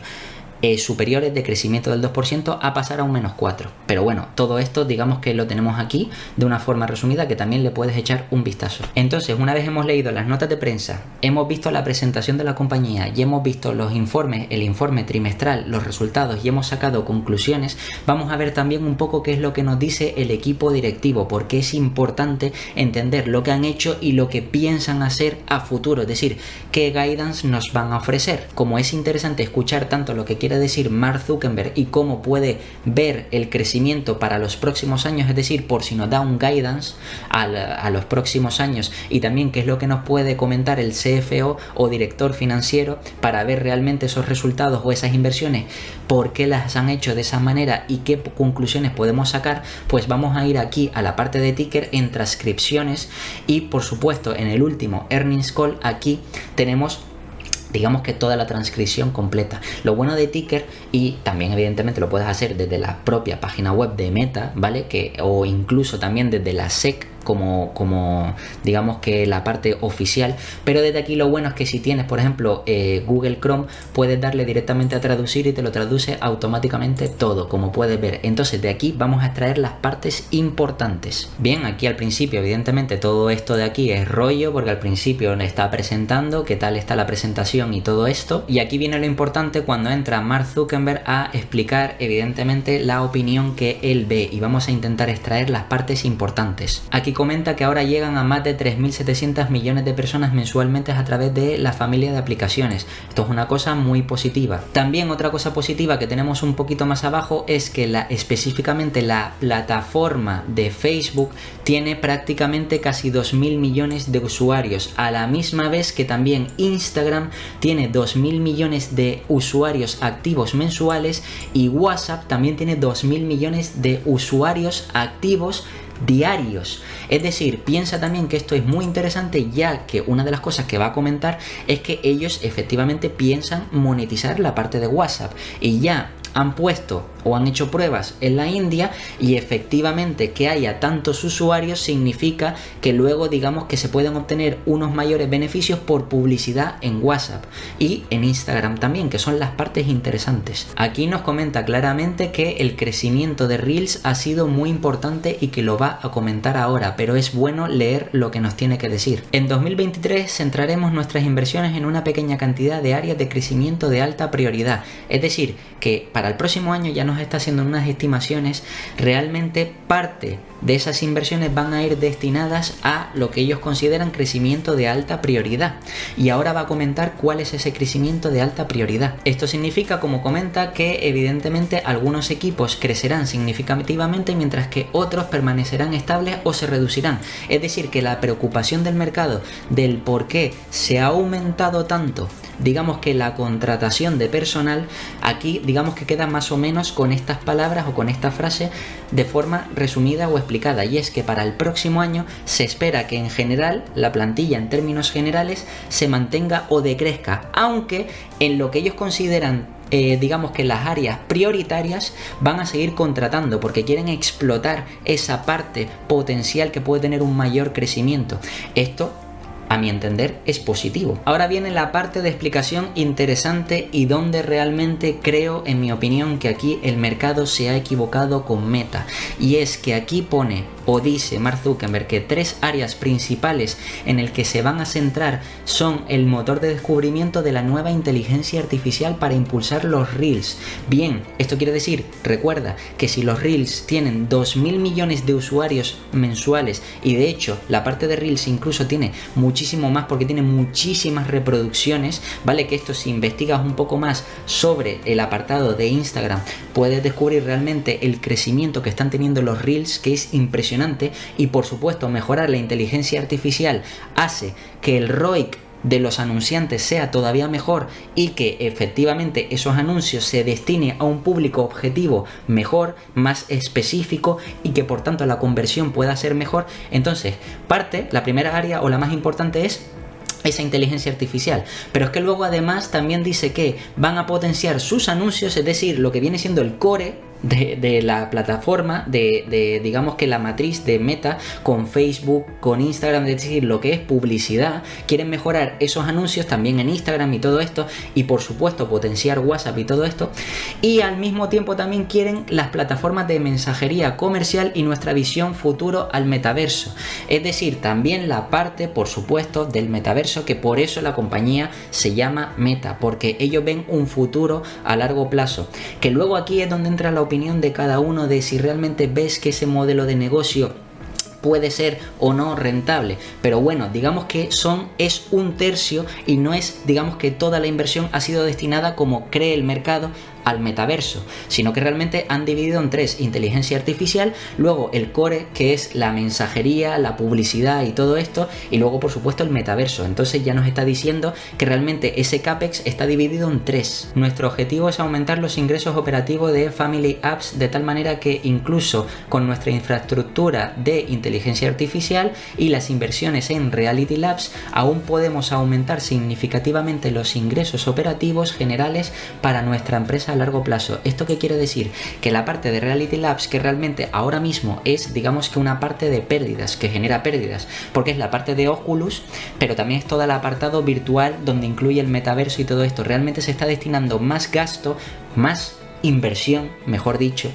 superiores de crecimiento del 2% a pasar a un -4%. Pero bueno, todo esto digamos que lo tenemos aquí de una forma resumida que también le puedes echar un vistazo. Entonces, una vez hemos leído las notas de prensa, hemos visto la presentación de la compañía y hemos visto los informes, el informe trimestral, los resultados, y hemos sacado conclusiones, vamos a ver también un poco qué es lo que nos dice el equipo directivo, porque es importante entender lo que han hecho y lo que piensan hacer a futuro, es decir, qué guidance nos van a ofrecer. Como es interesante escuchar tanto lo que quiere decir Mark Zuckerberg y cómo puede ver el crecimiento para los próximos años, es decir, por si nos da un guidance a los próximos años, y también qué es lo que nos puede comentar el CFO o director financiero para ver realmente esos resultados o esas inversiones, por qué las han hecho de esa manera y qué conclusiones podemos sacar. Pues vamos a ir aquí a la parte de ticker en transcripciones, y por supuesto en el último earnings call aquí tenemos, digamos que toda la transcripción completa. Lo bueno de Ticker, y también evidentemente lo puedes hacer desde la propia página web de Meta, ¿vale? O incluso también desde la SEC, como digamos que la parte oficial, pero desde aquí lo bueno es que si tienes, por ejemplo, Google Chrome, puedes darle directamente a traducir y te lo traduce automáticamente todo, como puedes ver. Entonces de aquí vamos a extraer las partes importantes. Bien, aquí al principio evidentemente todo esto de aquí es rollo, porque al principio le está presentando qué tal está la presentación y todo esto, y aquí viene lo importante cuando entra Mark Zuckerberg a explicar evidentemente la opinión que él ve, y vamos a intentar extraer las partes importantes. Aquí comenta que ahora llegan a más de 3.700 millones de personas mensualmente a través de la familia de aplicaciones. Esto es una cosa muy positiva. También otra cosa positiva que tenemos un poquito más abajo es que específicamente la plataforma de Facebook tiene prácticamente casi 2.000 millones de usuarios, a la misma vez que también Instagram tiene 2.000 millones de usuarios activos mensuales, y WhatsApp también tiene 2.000 millones de usuarios activos diarios. Es decir, piensa también que esto es muy interesante, ya que una de las cosas que va a comentar es que ellos efectivamente piensan monetizar la parte de WhatsApp y ya han puesto o han hecho pruebas en la India, y efectivamente que haya tantos usuarios significa que luego digamos que se pueden obtener unos mayores beneficios por publicidad en WhatsApp y en Instagram también, que son las partes interesantes. Aquí nos comenta claramente que el crecimiento de Reels ha sido muy importante y que lo va a comentar ahora, pero es bueno leer lo que nos tiene que decir. En 2023 centraremos nuestras inversiones en una pequeña cantidad de áreas de crecimiento de alta prioridad, es decir, que para el próximo año ya nos está haciendo unas estimaciones, realmente parte de esas inversiones van a ir destinadas a lo que ellos consideran crecimiento de alta prioridad, y ahora va a comentar cuál es ese crecimiento de alta prioridad. Esto significa, como comenta, que evidentemente algunos equipos crecerán significativamente mientras que otros permanecerán estables o se reducirán. Es decir, que la preocupación del mercado del por qué se ha aumentado tanto, digamos que la contratación de personal, aquí digamos que queda más o menos con estas palabras o con esta frase de forma resumida o explicada, y es que para el próximo año se espera que en general la plantilla en términos generales se mantenga o decrezca, aunque en lo que ellos consideran digamos que las áreas prioritarias van a seguir contratando porque quieren explotar esa parte potencial que puede tener un mayor crecimiento. Esto, a mi entender, es positivo. Ahora viene la parte de explicación interesante y donde realmente creo, en mi opinión, que aquí el mercado se ha equivocado con Meta, y es que aquí pone o dice Mark Zuckerberg que 3 áreas principales en el que se van a centrar son el motor de descubrimiento de la nueva inteligencia artificial para impulsar los Reels. Bien, esto quiere decir, recuerda que si los Reels tienen 2.000 millones de usuarios mensuales, y de hecho la parte de Reels incluso tiene muchísimo más porque tiene muchísimas reproducciones, vale, que esto, si investigas un poco más sobre el apartado de Instagram, puedes descubrir realmente el crecimiento que están teniendo los Reels, que es impresionante. Y por supuesto, mejorar la inteligencia artificial hace que el ROIC de los anunciantes sea todavía mejor y que efectivamente esos anuncios se destinen a un público objetivo mejor, más específico, y que por tanto la conversión pueda ser mejor. Entonces, la primera área o la más importante es esa inteligencia artificial, pero es que luego además también dice que van a potenciar sus anuncios, es decir, lo que viene siendo el core de la plataforma, de digamos que la matriz de Meta con Facebook, con Instagram, es decir, lo que es publicidad. Quieren mejorar esos anuncios también en Instagram y todo esto, y por supuesto potenciar WhatsApp y todo esto, y al mismo tiempo también quieren las plataformas de mensajería comercial y nuestra visión futuro al metaverso, es decir, también la parte, por supuesto, del metaverso, que por eso la compañía se llama Meta, porque ellos ven un futuro a largo plazo, que luego aquí es donde entra la opinión de cada uno de si realmente ves que ese modelo de negocio puede ser o no rentable, pero bueno, digamos que es un tercio y no es, digamos que toda la inversión ha sido destinada, como cree el mercado, al metaverso, sino que realmente han dividido en 3: inteligencia artificial, luego el core, que es la mensajería, la publicidad y todo esto, y luego por supuesto el metaverso. Entonces ya nos está diciendo que realmente ese CAPEX está dividido en 3. Nuestro objetivo es aumentar los ingresos operativos de Family Apps de tal manera que incluso con nuestra infraestructura de inteligencia artificial y las inversiones en Reality Labs aún podemos aumentar significativamente los ingresos operativos generales para nuestra empresa a largo plazo. ¿Esto qué quiere decir? Que la parte de Reality Labs, que realmente ahora mismo es, digamos que una parte de pérdidas, que genera pérdidas, porque es la parte de Oculus, pero también es todo el apartado virtual donde incluye el metaverso y todo esto, realmente se está destinando más gasto, más inversión, mejor dicho,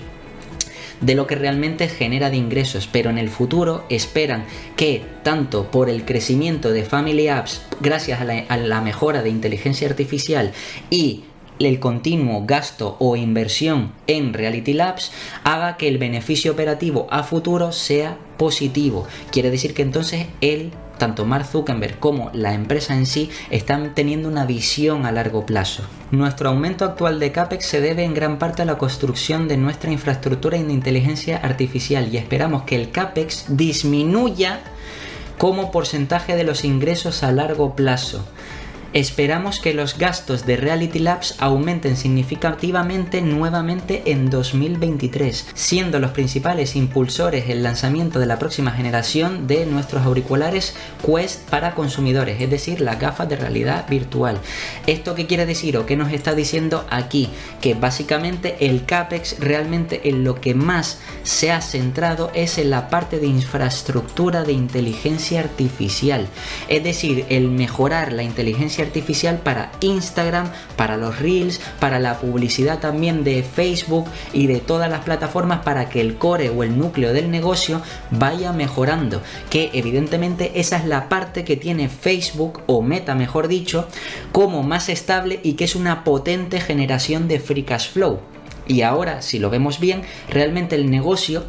de lo que realmente genera de ingresos, pero en el futuro esperan que tanto por el crecimiento de Family Apps gracias a la mejora de inteligencia artificial y el continuo gasto o inversión en Reality Labs haga que el beneficio operativo a futuro sea positivo. Quiere decir que entonces tanto Mark Zuckerberg como la empresa en sí están teniendo una visión a largo plazo. Nuestro aumento actual de CAPEX se debe en gran parte a la construcción de nuestra infraestructura de inteligencia artificial y esperamos que el CAPEX disminuya como porcentaje de los ingresos a largo plazo. Esperamos que los gastos de Reality Labs aumenten significativamente nuevamente en 2023, siendo los principales impulsores el lanzamiento de la próxima generación de nuestros auriculares Quest para consumidores, es decir, las gafas de realidad virtual. ¿Esto qué quiere decir o qué nos está diciendo aquí? Que básicamente el CAPEX realmente en lo que más se ha centrado es en la parte de infraestructura de inteligencia artificial, es decir, el mejorar la inteligencia artificial para Instagram, para los Reels, para la publicidad también de Facebook y de todas las plataformas, para que el core o el núcleo del negocio vaya mejorando, que evidentemente esa es la parte que tiene Facebook o Meta mejor dicho como más estable y que es una potente generación de free cash flow. Y ahora, si lo vemos bien, realmente el negocio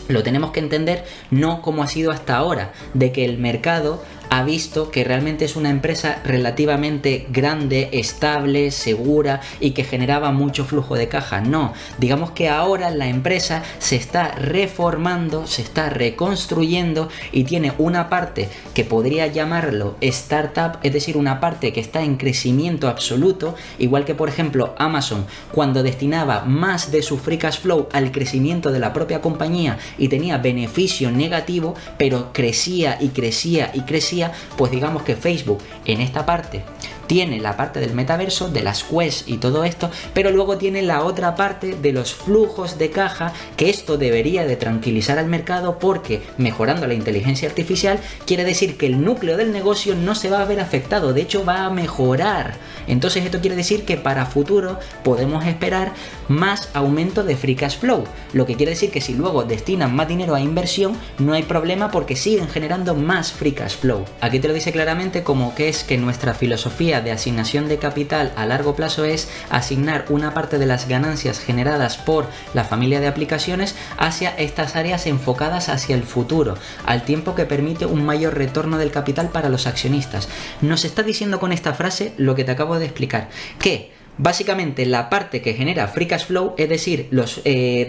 lo tenemos que entender no como ha sido hasta ahora, de que el mercado ha visto que realmente es una empresa relativamente grande, estable, segura y que generaba mucho flujo de caja. No, digamos que ahora la empresa se está reformando, se está reconstruyendo y tiene una parte que podría llamarlo startup, es decir, una parte que está en crecimiento absoluto, igual que por ejemplo Amazon, cuando destinaba más de su free cash flow al crecimiento de la propia compañía y tenía beneficio negativo, pero crecía y crecía y crecía. Pues digamos que Facebook en esta parte tiene la parte del metaverso, de las Quest y todo esto, pero luego tiene la otra parte de los flujos de caja, que esto debería de tranquilizar al mercado porque mejorando la inteligencia artificial quiere decir que el núcleo del negocio no se va a ver afectado, de hecho va a mejorar. Entonces esto quiere decir que para futuro podemos esperar más aumento de free cash flow, lo que quiere decir que si luego destinan más dinero a inversión no hay problema porque siguen generando más free cash flow. Aquí te lo dice claramente como que es que nuestra filosofía de asignación de capital a largo plazo es asignar una parte de las ganancias generadas por la familia de aplicaciones hacia estas áreas enfocadas hacia el futuro, al tiempo que permite un mayor retorno del capital para los accionistas. Nos está diciendo con esta frase lo que te acabo de explicar, que básicamente la parte que genera free cash flow, es decir,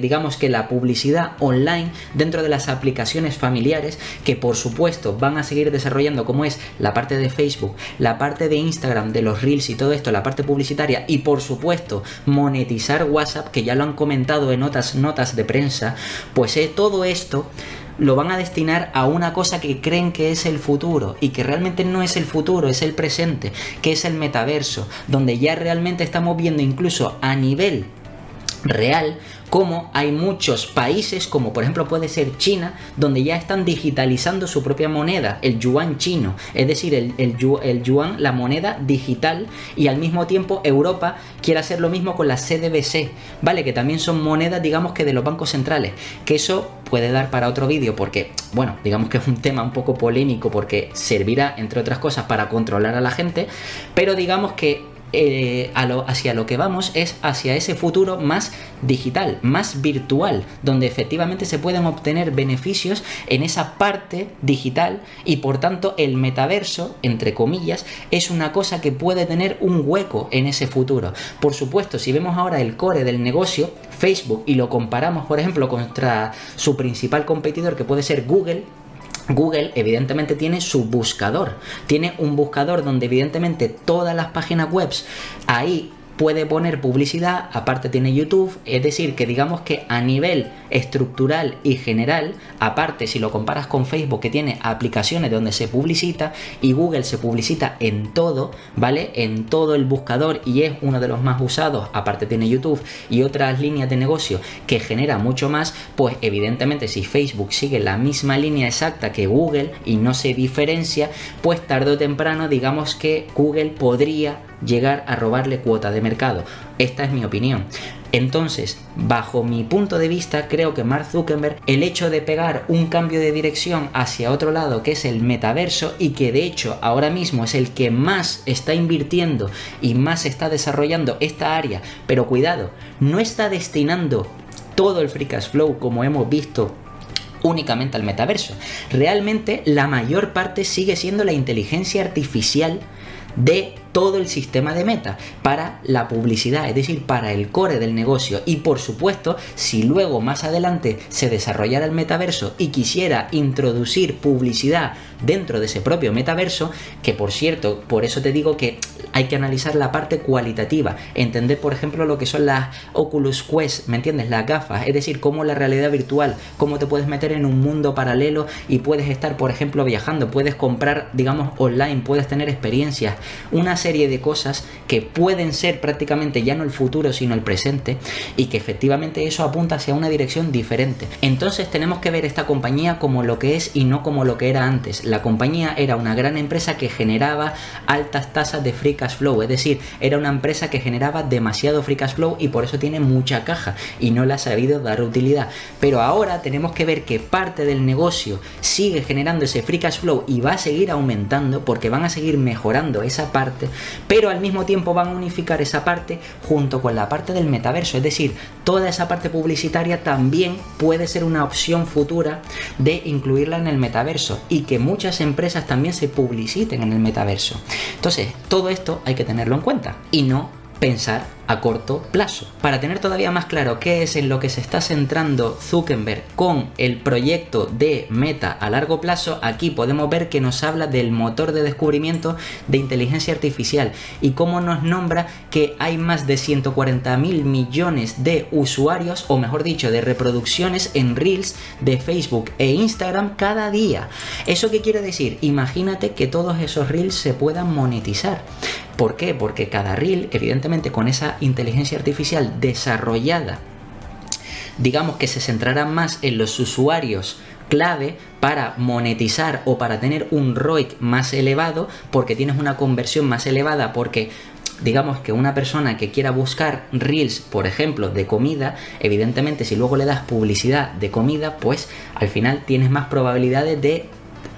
digamos que la publicidad online dentro de las aplicaciones familiares, que por supuesto van a seguir desarrollando, como es la parte de Facebook, la parte de Instagram, de los Reels y todo esto, la parte publicitaria, y por supuesto monetizar WhatsApp, que ya lo han comentado en otras notas de prensa, pues todo esto lo van a destinar a una cosa que creen que es el futuro y que realmente no es el futuro, es el presente, que es el metaverso, donde ya realmente estamos viendo incluso a nivel real como hay muchos países, como por ejemplo puede ser China, donde ya están digitalizando su propia moneda, el yuan chino, es decir, el yuan, la moneda digital, y al mismo tiempo Europa quiere hacer lo mismo con la CBDC, ¿vale? Que también son monedas, digamos que de los bancos centrales, que eso puede dar para otro vídeo porque, bueno, digamos que es un tema un poco polémico porque servirá, entre otras cosas, para controlar a la gente, pero digamos que hacia lo que vamos es hacia ese futuro más digital, más virtual, donde efectivamente se pueden obtener beneficios en esa parte digital y por tanto el metaverso, entre comillas, es una cosa que puede tener un hueco en ese futuro. Por supuesto, si vemos ahora el core del negocio, Facebook, y lo comparamos por ejemplo contra su principal competidor que puede ser Google, evidentemente tiene su buscador, tiene un buscador donde evidentemente todas las páginas web ahí puede poner publicidad, aparte tiene YouTube, es decir, que digamos que a nivel estructural y general, aparte si lo comparas con Facebook que tiene aplicaciones donde se publicita y Google se publicita en todo, ¿vale? En todo el buscador y es uno de los más usados, aparte tiene YouTube y otras líneas de negocio que genera mucho más, pues evidentemente si Facebook sigue la misma línea exacta que Google y no se diferencia, pues tarde o temprano digamos que Google podría llegar a robarle cuota de mercado. Esta es mi opinión. Entonces, bajo mi punto de vista, creo que Mark Zuckerberg, el hecho de pegar un cambio de dirección hacia otro lado, que es el metaverso, y que de hecho ahora mismo es el que más está invirtiendo y más está desarrollando esta área, pero cuidado, no está destinando todo el free cash flow como hemos visto únicamente al metaverso. Realmente la mayor parte sigue siendo la inteligencia artificial de todo el sistema de Meta para la publicidad, es decir, para el core del negocio. Y por supuesto, si luego más adelante se desarrollara el metaverso y quisiera introducir publicidad dentro de ese propio metaverso, que por cierto, por eso te digo que hay que analizar la parte cualitativa, entender por ejemplo lo que son las Oculus Quest, ¿me entiendes? Las gafas, es decir, cómo la realidad virtual, cómo te puedes meter en un mundo paralelo y puedes estar por ejemplo viajando, puedes comprar digamos online, puedes tener experiencias, una serie de cosas que pueden ser prácticamente ya no el futuro sino el presente, y que efectivamente eso apunta hacia una dirección diferente. Entonces tenemos que ver esta compañía como lo que es y no como lo que era antes. La compañía era una gran empresa que generaba altas tasas de free cash flow, es decir, era una empresa que generaba demasiado free cash flow y por eso tiene mucha caja y no le ha sabido dar utilidad. Pero ahora tenemos que ver que parte del negocio sigue generando ese free cash flow y va a seguir aumentando porque van a seguir mejorando esa parte, pero al mismo tiempo van a unificar esa parte junto con la parte del metaverso, es decir, toda esa parte publicitaria también puede ser una opción futura de incluirla en el metaverso y que muchas empresas también se publiciten en el metaverso. Entonces, todo esto hay que tenerlo en cuenta y no pensar a corto plazo. Para tener todavía más claro qué es en lo que se está centrando Zuckerberg con el proyecto de Meta a largo plazo, aquí podemos ver que nos habla del motor de descubrimiento de inteligencia artificial y cómo nos nombra que hay más de 140.000 millones de usuarios, o mejor dicho, de reproducciones en Reels de Facebook e Instagram cada día. ¿Eso qué quiere decir? Imagínate que todos esos Reels se puedan monetizar. ¿Por qué? Porque cada Reel, evidentemente con esa inteligencia artificial desarrollada, digamos que se centrará más en los usuarios clave para monetizar o para tener un ROIC más elevado, porque tienes una conversión más elevada, porque digamos que una persona que quiera buscar Reels, por ejemplo, de comida, evidentemente si luego le das publicidad de comida, pues al final tienes más probabilidades de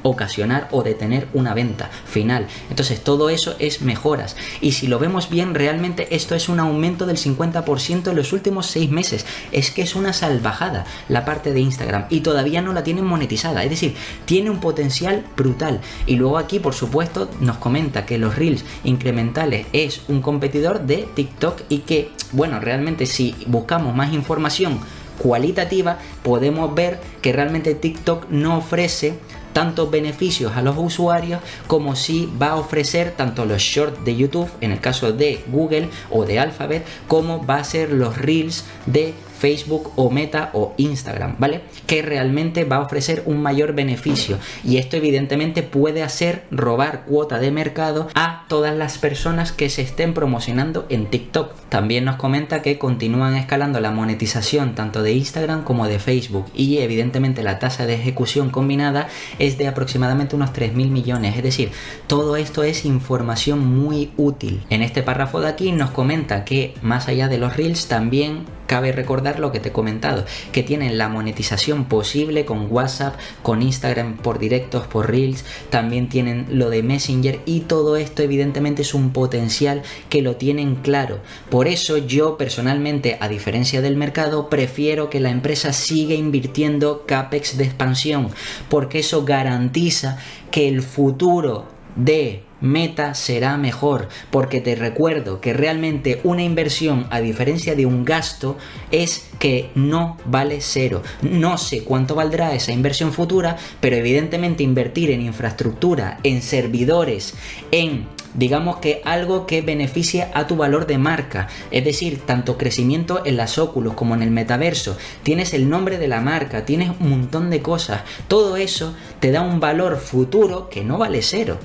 ocasionar o de tener una venta final. Entonces todo eso es mejoras, y si lo vemos bien, realmente esto es un aumento del 50% en los últimos 6 meses. Es que es una salvajada la parte de Instagram y todavía no la tienen monetizada, es decir, tiene un potencial brutal. Y luego aquí por supuesto nos comenta que los Reels incrementales es un competidor de TikTok y que, bueno, realmente si buscamos más información cualitativa podemos ver que realmente TikTok no ofrece tantos beneficios a los usuarios como si va a ofrecer tanto los shorts de YouTube en el caso de Google o de Alphabet, como va a ser los Reels de Facebook o Meta o Instagram, ¿vale? Que realmente va a ofrecer un mayor beneficio, y esto evidentemente puede hacer robar cuota de mercado a todas las personas que se estén promocionando en TikTok. También nos comenta que continúan escalando la monetización tanto de Instagram como de Facebook, y evidentemente la tasa de ejecución combinada es de aproximadamente unos 3.000 millones, es decir, todo esto es información muy útil. En este párrafo de aquí nos comenta que más allá de los Reels también cabe recordar lo que te he comentado, que tienen la monetización posible con WhatsApp, con Instagram por directos, por Reels, también tienen lo de Messenger, y todo esto evidentemente es un potencial que lo tienen claro. Por eso yo personalmente, a diferencia del mercado, prefiero que la empresa siga invirtiendo CAPEX de expansión, porque eso garantiza que el futuro de Meta será mejor, porque te recuerdo que realmente una inversión, a diferencia de un gasto, es que no vale cero. No sé cuánto valdrá esa inversión futura, pero evidentemente invertir en infraestructura, en servidores, en digamos que algo que beneficie a tu valor de marca, es decir, tanto crecimiento en las Oculus como en el metaverso, tienes el nombre de la marca, tienes un montón de cosas, todo eso te da un valor futuro que no vale cero.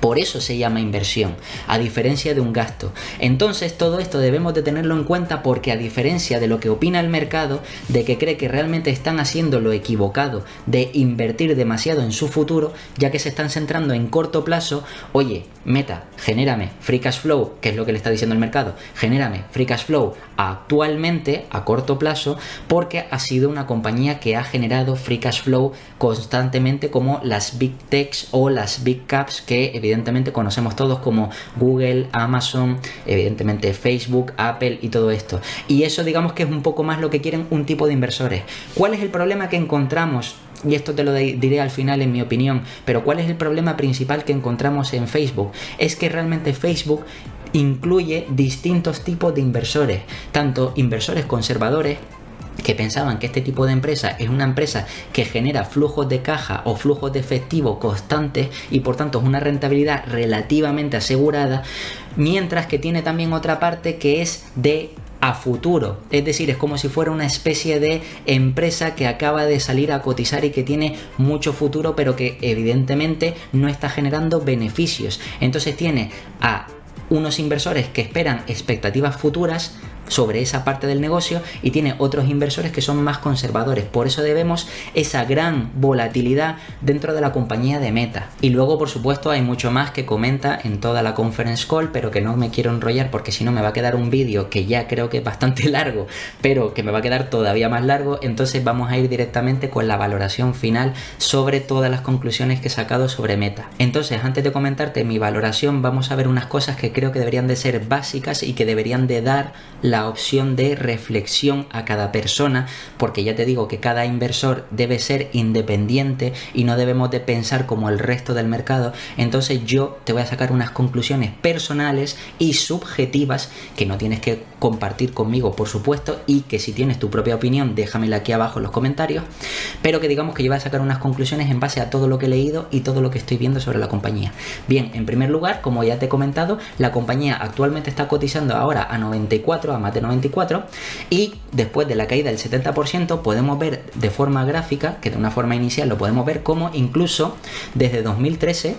Por eso se llama inversión, a diferencia de un gasto. Entonces todo esto debemos de tenerlo en cuenta, porque a diferencia de lo que opina el mercado, de que cree que realmente están haciendo lo equivocado de invertir demasiado en su futuro, ya que se están centrando en corto plazo, oye, Meta, genérame free cash flow, que es lo que le está diciendo el mercado, genérame free cash flow actualmente, a corto plazo, porque ha sido una compañía que ha generado free cash flow constantemente, como las Big Techs o las Big Caps que evidentemente conocemos todos, como Google, Amazon, evidentemente Facebook, Apple y todo esto. Y eso digamos que es un poco más lo que quieren un tipo de inversores. ¿Cuál es el problema que encontramos? Y esto te lo diré al final en mi opinión, pero ¿cuál es el problema principal que encontramos en Facebook? Es que realmente Facebook incluye distintos tipos de inversores, tanto inversores conservadores que pensaban que este tipo de empresa es una empresa que genera flujos de caja o flujos de efectivo constantes y por tanto es una rentabilidad relativamente asegurada, mientras que tiene también otra parte que es de a futuro, es decir, es como si fuera una especie de empresa que acaba de salir a cotizar y que tiene mucho futuro, pero que evidentemente no está generando beneficios. Entonces tiene a unos inversores que esperan expectativas futuras sobre esa parte del negocio y tiene otros inversores que son más conservadores. Por eso debemos esa gran volatilidad dentro de la compañía de Meta. Y luego, por supuesto, hay mucho más que comenta en toda la conference call, pero que no me quiero enrollar porque si no me va a quedar un vídeo que ya creo que es bastante largo, pero que me va a quedar todavía más largo. Entonces vamos a ir directamente con la valoración final sobre todas las conclusiones que he sacado sobre Meta. Entonces, antes de comentarte mi valoración, vamos a ver unas cosas que creo que deberían de ser básicas y que deberían de dar la opción de reflexión a cada persona, porque ya te digo que cada inversor debe ser independiente y no debemos de pensar como el resto del mercado. Entonces yo te voy a sacar unas conclusiones personales y subjetivas que no tienes que compartir conmigo, por supuesto, y que si tienes tu propia opinión déjamela aquí abajo en los comentarios, pero que digamos que yo voy a sacar unas conclusiones en base a todo lo que he leído y todo lo que estoy viendo sobre la compañía. Bien, en primer lugar, como ya te he comentado, la compañía actualmente está cotizando ahora a 94, a más de 94, y después de la caída del 70% podemos ver de forma gráfica, que de una forma inicial lo podemos ver, como incluso desde 2013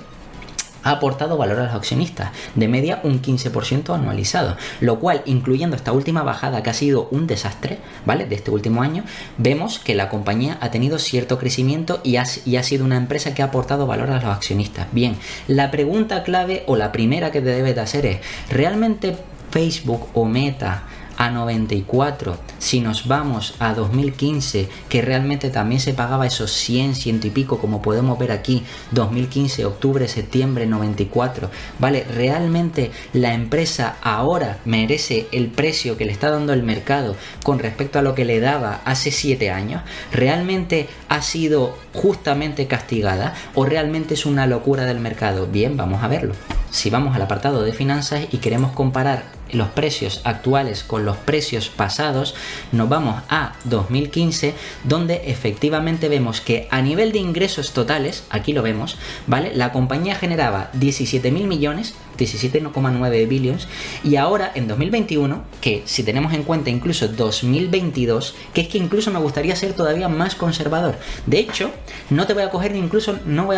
ha aportado valor a los accionistas, de media un 15% anualizado, lo cual, incluyendo esta última bajada que ha sido un desastre, ¿vale?, de este último año, vemos que la compañía ha tenido cierto crecimiento y ha sido una empresa que ha aportado valor a los accionistas. Bien, la pregunta clave o la primera que te debes de hacer es, ¿realmente Facebook o Meta a 94, si nos vamos a 2015, que realmente también se pagaba esos 100 y pico, como podemos ver aquí, 2015, octubre, septiembre, 94, ¿vale? ¿Realmente la empresa ahora merece el precio que le está dando el mercado con respecto a lo que le daba hace 7 años? ¿Realmente ha sido justamente castigada o realmente es una locura del mercado? Bien, vamos a verlo. Si vamos al apartado de finanzas y queremos comparar los precios actuales con los precios pasados, nos vamos a 2015, donde efectivamente vemos que a nivel de ingresos totales, aquí lo vemos, ¿vale?, la compañía generaba 17.000 millones, 17,9 billions, y ahora en 2021, que si tenemos en cuenta incluso 2022, que es que incluso me gustaría ser todavía más conservador. De hecho, no voy a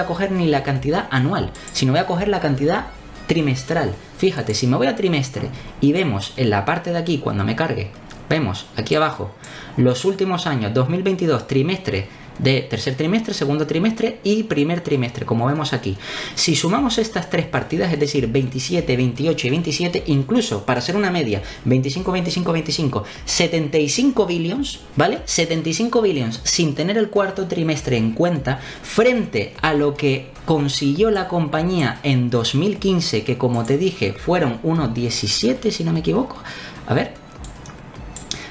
coger ni la cantidad anual, sino voy a coger la cantidad trimestral. Fíjate, si me voy a trimestre y vemos en la parte de aquí, cuando me cargue, vemos aquí abajo los últimos años, 2022, trimestre, de tercer trimestre, segundo trimestre y primer trimestre, como vemos aquí. Si sumamos estas tres partidas, es decir, 27, 28 y 27, incluso para hacer una media, 25, 25, 25, 75 billions, ¿vale? 75 billions sin tener el cuarto trimestre en cuenta, frente a lo que consiguió la compañía en 2015, que como te dije, fueron unos 17, si no me equivoco. A ver,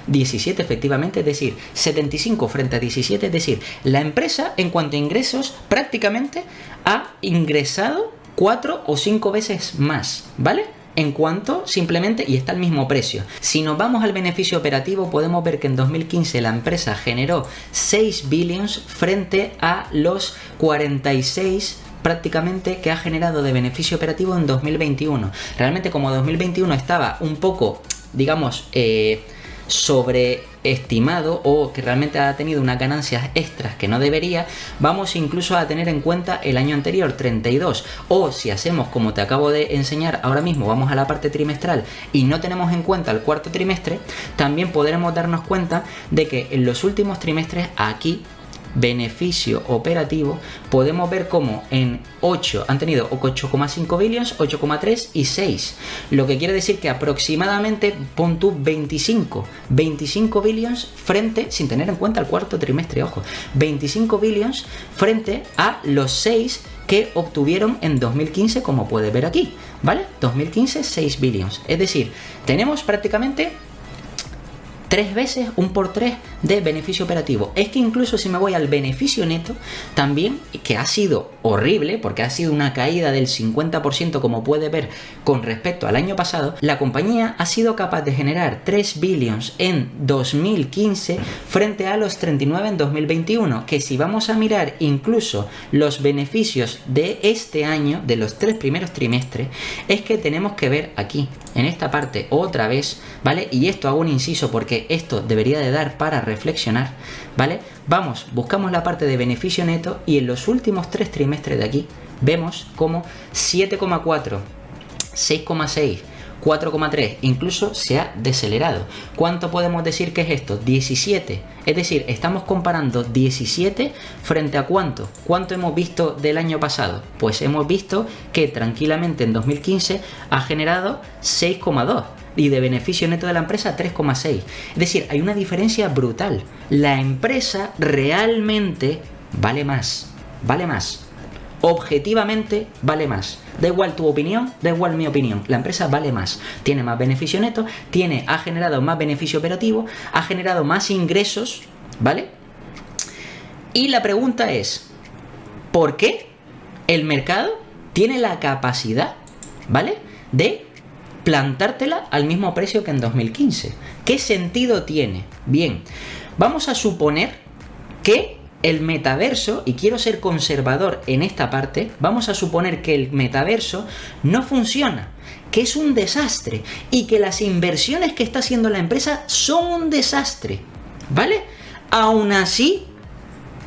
17 efectivamente, es decir, 75 frente a 17, es decir, la empresa en cuanto a ingresos prácticamente ha ingresado 4 o 5 veces más, ¿vale? En cuanto simplemente, y está al mismo precio. Si nos vamos al beneficio operativo, podemos ver que en 2015 la empresa generó 6 billions frente a los 46 prácticamente que ha generado de beneficio operativo en 2021. Realmente, como 2021 estaba un poco, digamos, sobreestimado, o que realmente ha tenido unas ganancias extras que no debería, vamos incluso a tener en cuenta el año anterior, 32, o si hacemos como te acabo de enseñar ahora mismo, vamos a la parte trimestral y no tenemos en cuenta el cuarto trimestre, también podremos darnos cuenta de que en los últimos trimestres aquí, beneficio operativo, podemos ver como en 8 han tenido 8,5 billions, 8,3 y 6, lo que quiere decir que aproximadamente pon tú 25 billions frente, sin tener en cuenta el cuarto trimestre, ojo, 25 billions frente a los 6 que obtuvieron en 2015, como puedes ver aquí, ¿vale? 2015, 6 billions, es decir, tenemos prácticamente 3 veces, un por 3 de beneficio operativo. Es que incluso si me voy al beneficio neto, también, que ha sido horrible, porque ha sido una caída del 50%, como puede ver, con respecto al año pasado, la compañía ha sido capaz de generar 3 billions en 2015 frente a los 39 en 2021, que si vamos a mirar incluso los beneficios de este año, de los 3 primeros trimestres, es que tenemos que ver aquí, en esta parte, otra vez, ¿vale? Y esto hago un inciso porque esto debería de dar para reflexionar, ¿vale? Vamos, buscamos la parte de beneficio neto y en los últimos 3 trimestres de aquí vemos como 7,4, 6,6, 4,3, incluso se ha decelerado. ¿Cuánto podemos decir que es esto? 17. Es decir, estamos comparando 17 frente a ¿cuánto? ¿Cuánto hemos visto del año pasado? Pues hemos visto que tranquilamente en 2015 ha generado 6,2. Y de beneficio neto de la empresa 3,6. Es decir, hay una diferencia brutal. La empresa realmente vale más. Vale más. Objetivamente vale más. Da igual tu opinión, da igual mi opinión. La empresa vale más. Tiene más beneficio neto, ha generado más beneficio operativo, ha generado más ingresos, ¿vale? Y la pregunta es, ¿por qué el mercado tiene la capacidad, ¿vale?, de plantártela al mismo precio que en 2015? ¿Qué sentido tiene? Bien, vamos a suponer que el metaverso, y quiero ser conservador en esta parte, vamos a suponer que el metaverso no funciona, que es un desastre y que las inversiones que está haciendo la empresa son un desastre, ¿vale? Aún así,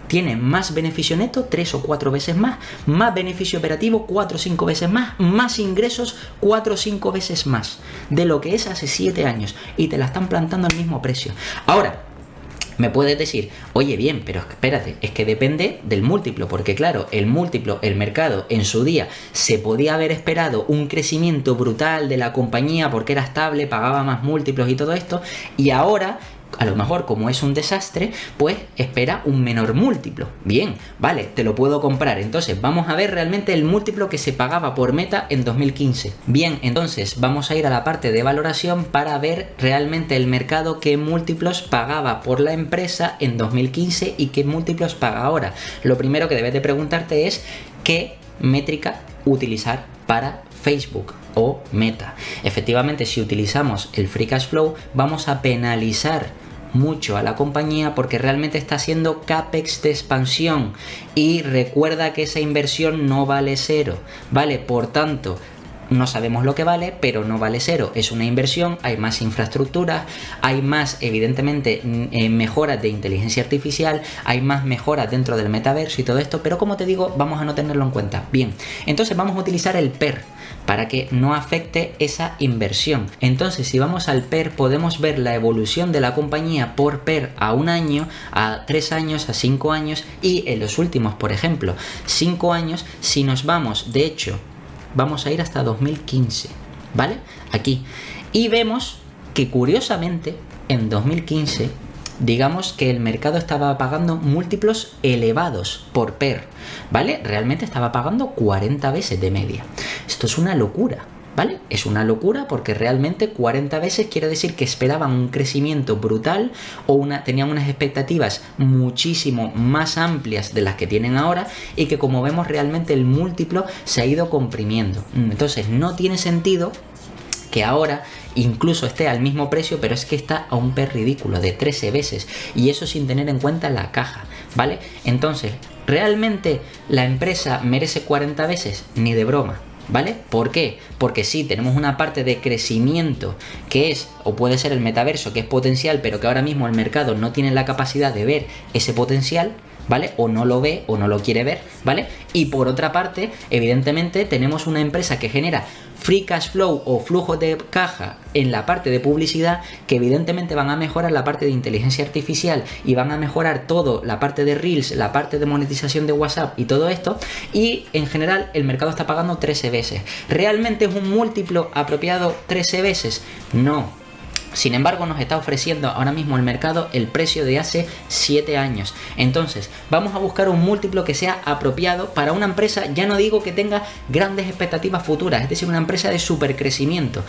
tiene más beneficio neto 3 o 4 veces más beneficio operativo 4 o 5 veces más ingresos 4 o 5 veces más de lo que es hace 7 años y te la están plantando al mismo precio. Ahora, me puedes decir, oye, bien, pero espérate, es que depende del múltiplo, porque claro, el múltiplo, el mercado en su día se podía haber esperado un crecimiento brutal de la compañía porque era estable, pagaba más múltiplos y todo esto, y ahora a lo mejor como es un desastre, pues espera un menor múltiplo. Bien, vale, te lo puedo comprar. Entonces vamos a ver realmente el múltiplo que se pagaba por Meta en 2015. Bien, entonces vamos a ir a la parte de valoración para ver realmente el mercado qué múltiplos pagaba por la empresa en 2015 y qué múltiplos paga ahora. Lo primero que debes de preguntarte es qué métrica utilizar para Facebook o Meta. Efectivamente, si utilizamos el Free Cash Flow, vamos a penalizar mucho a la compañía porque realmente está haciendo CAPEX de expansión y recuerda que esa inversión no vale cero, ¿vale? Por tanto, no sabemos lo que vale, pero no vale cero. Es una inversión, hay más infraestructuras, hay más, evidentemente, mejoras de inteligencia artificial, hay más mejoras dentro del metaverso y todo esto, pero como te digo, vamos a no tenerlo en cuenta. Bien, entonces vamos a utilizar el PER para que no afecte esa inversión. Entonces, si vamos al PER, podemos ver la evolución de la compañía por PER a 1 año, a 3 años, a 5 años y en los últimos, por ejemplo, 5 años, si nos vamos, de hecho, vamos a ir hasta 2015, ¿vale? Aquí. Y vemos que curiosamente en 2015, digamos que el mercado estaba pagando múltiplos elevados por PER, ¿vale? Realmente estaba pagando 40 veces de media. Esto es una locura, ¿vale? Es una locura porque realmente 40 veces quiere decir que esperaban un crecimiento brutal o tenían unas expectativas muchísimo más amplias de las que tienen ahora y que, como vemos, realmente el múltiplo se ha ido comprimiendo. Entonces no tiene sentido que ahora incluso esté al mismo precio, pero es que está a un PER ridículo de 13 veces y eso sin tener en cuenta la caja, ¿vale? Entonces, ¿realmente la empresa merece 40 veces? Ni de broma, ¿vale? ¿Por qué? Porque sí, tenemos una parte de crecimiento que es, o puede ser el metaverso, que es potencial, pero que ahora mismo el mercado no tiene la capacidad de ver ese potencial, ¿vale? O no lo ve o no lo quiere ver, ¿vale? Y por otra parte, evidentemente, tenemos una empresa que genera Free Cash Flow o flujo de caja en la parte de publicidad que evidentemente van a mejorar la parte de inteligencia artificial y van a mejorar todo, la parte de Reels, la parte de monetización de WhatsApp y todo esto, y en general el mercado está pagando 13 veces. ¿Realmente es un múltiplo apropiado 13 veces? No. Sin embargo, nos está ofreciendo ahora mismo el mercado el precio de hace 7 años. Entonces, vamos a buscar un múltiplo que sea apropiado para una empresa, ya no digo que tenga grandes expectativas futuras, es decir, una empresa de supercrecimiento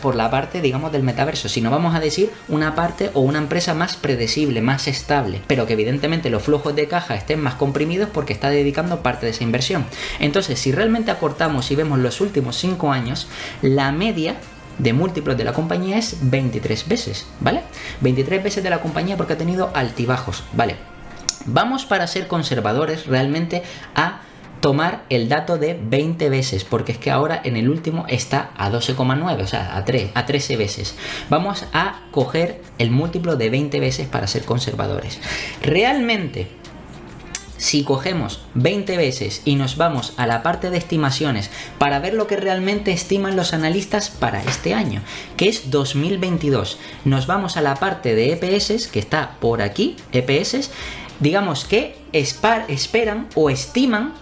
por la parte, digamos, del metaverso, sino vamos a decir una parte o una empresa más predecible, más estable, pero que evidentemente los flujos de caja estén más comprimidos porque está dedicando parte de esa inversión. Entonces, si realmente acortamos y vemos los últimos 5 años, la media de múltiplos de la compañía es 23 veces, ¿vale? 23 veces de la compañía porque ha tenido altibajos, ¿vale? Vamos, para ser conservadores, realmente a tomar el dato de 20 veces, porque es que ahora en el último está a 12,9, o sea, a 13 veces. Vamos a coger el múltiplo de 20 veces para ser conservadores. Realmente, si cogemos 20 veces y nos vamos a la parte de estimaciones para ver lo que realmente estiman los analistas para este año, que es 2022, nos vamos a la parte de EPS, que está por aquí, EPS, digamos que esperan o estiman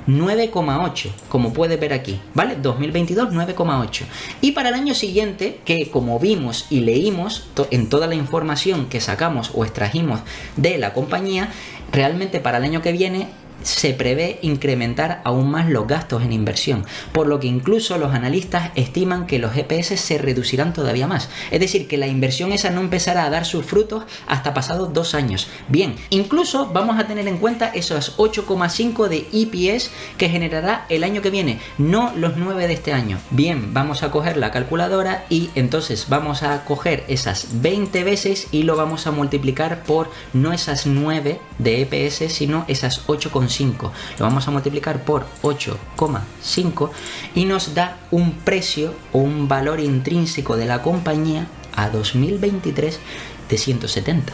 9,8, como puedes ver aquí, ¿vale? 2022, 9,8. Y para el año siguiente, que como vimos y leímos en toda la información que sacamos o extrajimos de la compañía, realmente para el año que viene se prevé incrementar aún más los gastos en inversión, por lo que incluso los analistas estiman que los EPS se reducirán todavía más. Es decir, que la inversión esa no empezará a dar sus frutos hasta pasados 2 años. Bien, incluso vamos a tener en cuenta esos 8,5 de EPS que generará el año que viene, no los 9 de este año. Bien, vamos a coger la calculadora y entonces vamos a coger esas 20 veces y lo vamos a multiplicar por no esas 9 de EPS, sino esas 8,5. Lo vamos a multiplicar por 8,5 y nos da un precio o un valor intrínseco de la compañía a 2023 de 170.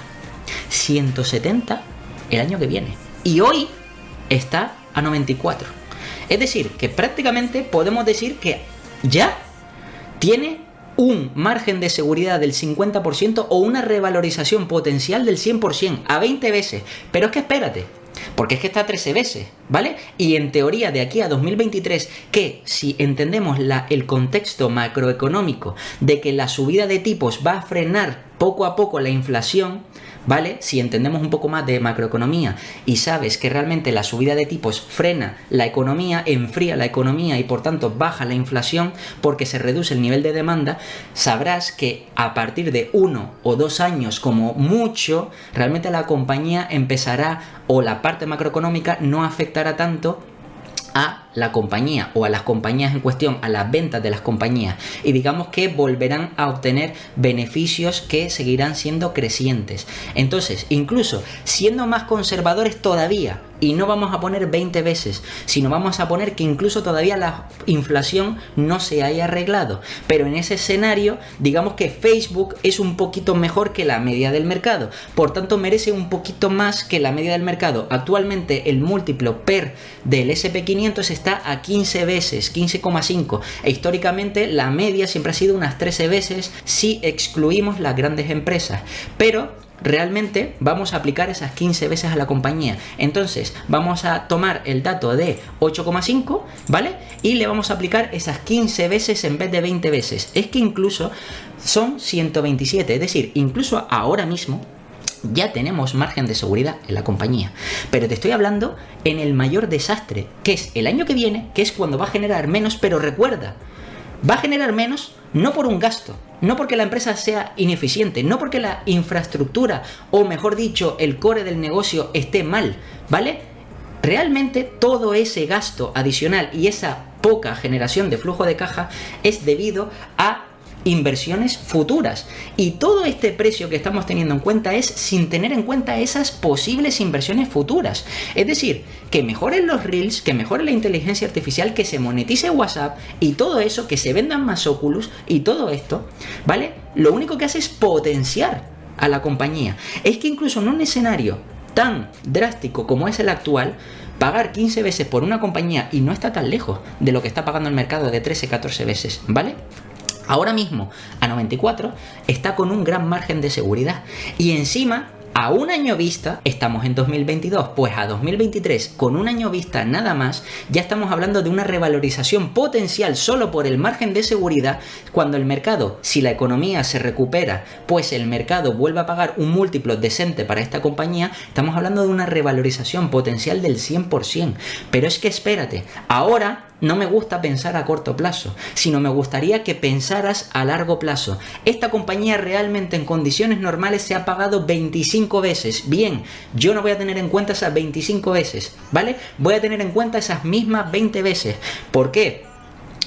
170 el año que viene. Y hoy está a 94. Es decir, que prácticamente podemos decir que ya tiene un margen de seguridad del 50% o una revalorización potencial del 100% a 20 veces. Pero es que espérate, porque es que está a 13 veces, ¿vale? Y en teoría de aquí a 2023, que si entendemos el contexto macroeconómico de que la subida de tipos va a frenar poco a poco la inflación, ¿vale? Si entendemos un poco más de macroeconomía y sabes que realmente la subida de tipos frena la economía, enfría la economía y por tanto baja la inflación porque se reduce el nivel de demanda, sabrás que a partir de 1 o 2 años como mucho, realmente la compañía empezará, o la parte macroeconómica no afectará tanto a la compañía o a las compañías en cuestión, a las ventas de las compañías, y digamos que volverán a obtener beneficios que seguirán siendo crecientes. Entonces, incluso siendo más conservadores todavía, y no vamos a poner 20 veces, sino vamos a poner que incluso todavía la inflación no se haya arreglado, pero en ese escenario digamos que Facebook es un poquito mejor que la media del mercado, por tanto merece un poquito más que la media del mercado. Actualmente el múltiplo PER del SP500 está a 15 veces, 15,5, e históricamente la media siempre ha sido unas 13 veces si excluimos las grandes empresas, pero realmente vamos a aplicar esas 15 veces a la compañía. Entonces vamos a tomar el dato de 8,5, ¿vale? Y le vamos a aplicar esas 15 veces en vez de 20 veces. Es que incluso son 127, es decir, incluso ahora mismo ya tenemos margen de seguridad en la compañía. Pero te estoy hablando en el mayor desastre, que es el año que viene, que es cuando va a generar menos, pero recuerda, va a generar menos no por un gasto, no porque la empresa sea ineficiente, no porque la infraestructura, o mejor dicho, el core del negocio esté mal, ¿vale? Realmente todo ese gasto adicional y esa poca generación de flujo de caja es debido a inversiones futuras, y todo este precio que estamos teniendo en cuenta es sin tener en cuenta esas posibles inversiones futuras. Es decir, que mejoren los Reels, que mejore la inteligencia artificial, que se monetice WhatsApp y todo eso, que se vendan más Oculus y todo esto, ¿vale? Lo único que hace es potenciar a la compañía. Es que incluso en un escenario tan drástico como es el actual, pagar 15 veces por una compañía, y no está tan lejos de lo que está pagando el mercado de 13-14 veces, ¿vale? Ahora mismo, a 94, está con un gran margen de seguridad. Y encima, A un año vista, estamos en 2022, pues a 2023, con un año vista nada más, ya estamos hablando de una revalorización potencial solo por el margen de seguridad, cuando el mercado, si la economía se recupera, pues el mercado vuelve a pagar un múltiplo decente para esta compañía, estamos hablando de una revalorización potencial del 100%. Pero es que espérate, ahora no me gusta pensar a corto plazo, sino me gustaría que pensaras a largo plazo. Esta compañía realmente en condiciones normales se ha pagado 25 veces. Bien, yo no voy a tener en cuenta esas 25 veces, ¿vale? Voy a tener en cuenta esas mismas 20 veces. ¿Por qué?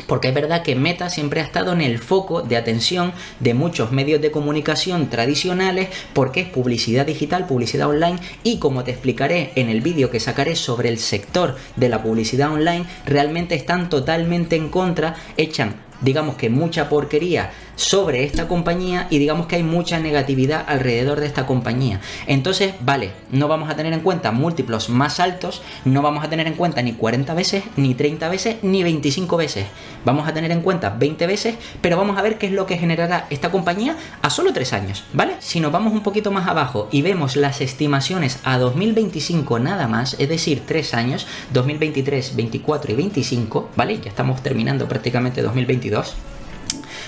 Porque es verdad que Meta siempre ha estado en el foco de atención de muchos medios de comunicación tradicionales, porque es publicidad digital, publicidad online, y como te explicaré en el vídeo que sacaré sobre el sector de la publicidad online, realmente están totalmente en contra, echan, digamos que mucha porquería sobre esta compañía y digamos que hay mucha negatividad alrededor de esta compañía. Entonces, vale, no vamos a tener en cuenta múltiplos más altos, no vamos a tener en cuenta ni 40 veces, ni 30 veces, ni 25 veces. Vamos a tener en cuenta 20 veces, pero vamos a ver qué es lo que generará esta compañía a solo 3 años, ¿vale? Si nos vamos un poquito más abajo y vemos las estimaciones a 2025 nada más, es decir, 3 años, 2023, 24 y 25, ¿vale? Ya estamos terminando prácticamente 2022.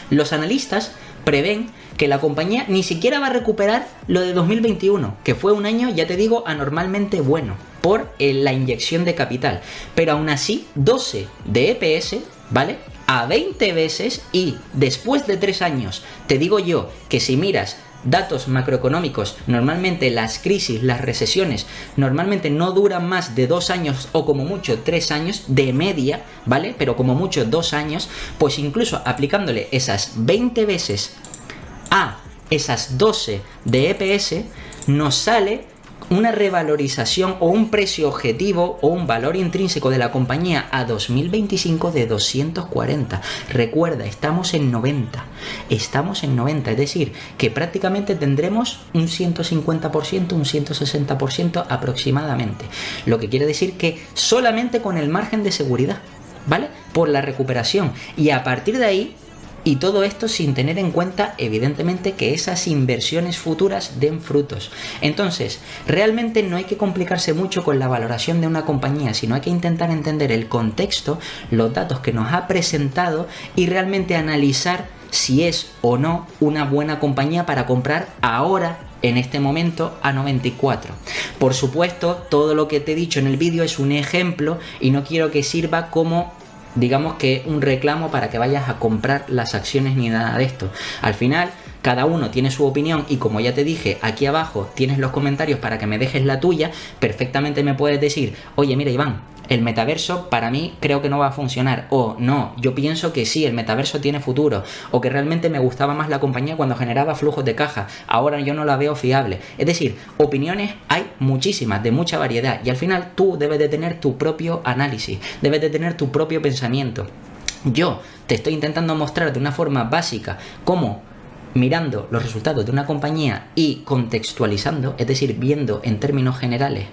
Los analistas prevén que la compañía ni siquiera va a recuperar lo de 2021, que fue un año, ya te digo, anormalmente bueno por la inyección de capital. Pero aún así, 12 de EPS, ¿vale? A 20 veces, y después de 3 años, te digo yo que si miras datos macroeconómicos, normalmente las crisis, las recesiones, normalmente no duran más de 2 años o como mucho 3 años de media, ¿vale? Pero como mucho 2 años, pues incluso aplicándole esas 20 veces a esas 12 de EPS, nos sale una revalorización o un precio objetivo o un valor intrínseco de la compañía a 2025 de 240. Recuerda, estamos en 90. Estamos en 90, es decir, que prácticamente tendremos un 150%, un 160% aproximadamente. Lo que quiere decir que solamente con el margen de seguridad, ¿vale? Por la recuperación. Y a partir de ahí, y todo esto sin tener en cuenta, evidentemente, que esas inversiones futuras den frutos. Entonces, realmente no hay que complicarse mucho con la valoración de una compañía, sino hay que intentar entender el contexto, los datos que nos ha presentado y realmente analizar si es o no una buena compañía para comprar ahora, en este momento, a 94. Por supuesto, todo lo que te he dicho en el vídeo es un ejemplo y no quiero que sirva como, digamos, que un reclamo para que vayas a comprar las acciones ni nada de esto. Al final, cada uno tiene su opinión y como ya te dije, aquí abajo tienes los comentarios para que me dejes la tuya. Perfectamente me puedes decir, oye, mira, Iván, el metaverso para mí creo que no va a funcionar, o no, yo pienso que sí, el metaverso tiene futuro, o que realmente me gustaba más la compañía cuando generaba flujos de caja, ahora yo no la veo fiable. Es decir, opiniones hay muchísimas, de mucha variedad, y al final tú debes de tener tu propio análisis, debes de tener tu propio pensamiento. Yo te estoy intentando mostrar de una forma básica cómo, mirando los resultados de una compañía y contextualizando, es decir, viendo en términos generales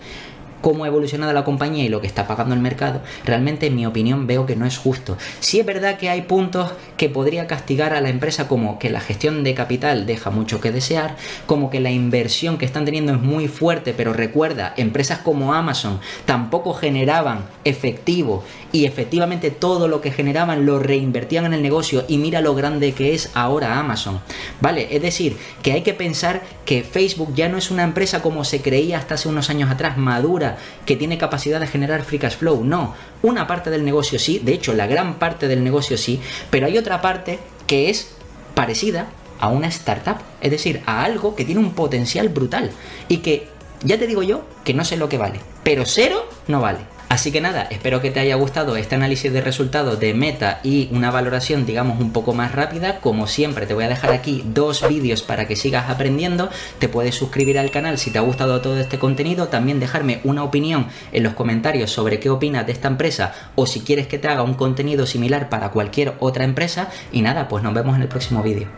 cómo ha evolucionado la compañía y lo que está pagando el mercado, realmente en mi opinión veo que no es justo. Sí es verdad que hay puntos que podría castigar a la empresa, como que la gestión de capital deja mucho que desear, como que la inversión que están teniendo es muy fuerte, pero recuerda, empresas como Amazon tampoco generaban efectivo y efectivamente todo lo que generaban lo reinvertían en el negocio y mira lo grande que es ahora Amazon, ¿vale? Es decir, que hay que pensar que Facebook ya no es una empresa como se creía hasta hace unos años atrás, madura, que tiene capacidad de generar free cash flow. No, una parte del negocio sí, de hecho la gran parte del negocio sí, pero hay otra parte que es parecida a una startup, es decir, a algo que tiene un potencial brutal y que, ya te digo yo, que no sé lo que vale, pero cero no vale. Así que nada, espero que te haya gustado este análisis de resultados de Meta y una valoración, digamos, un poco más rápida. Como siempre, te voy a dejar aquí 2 vídeos para que sigas aprendiendo. Te puedes suscribir al canal si te ha gustado todo este contenido. También dejarme una opinión en los comentarios sobre qué opinas de esta empresa o si quieres que te haga un contenido similar para cualquier otra empresa. Y nada, pues nos vemos en el próximo vídeo.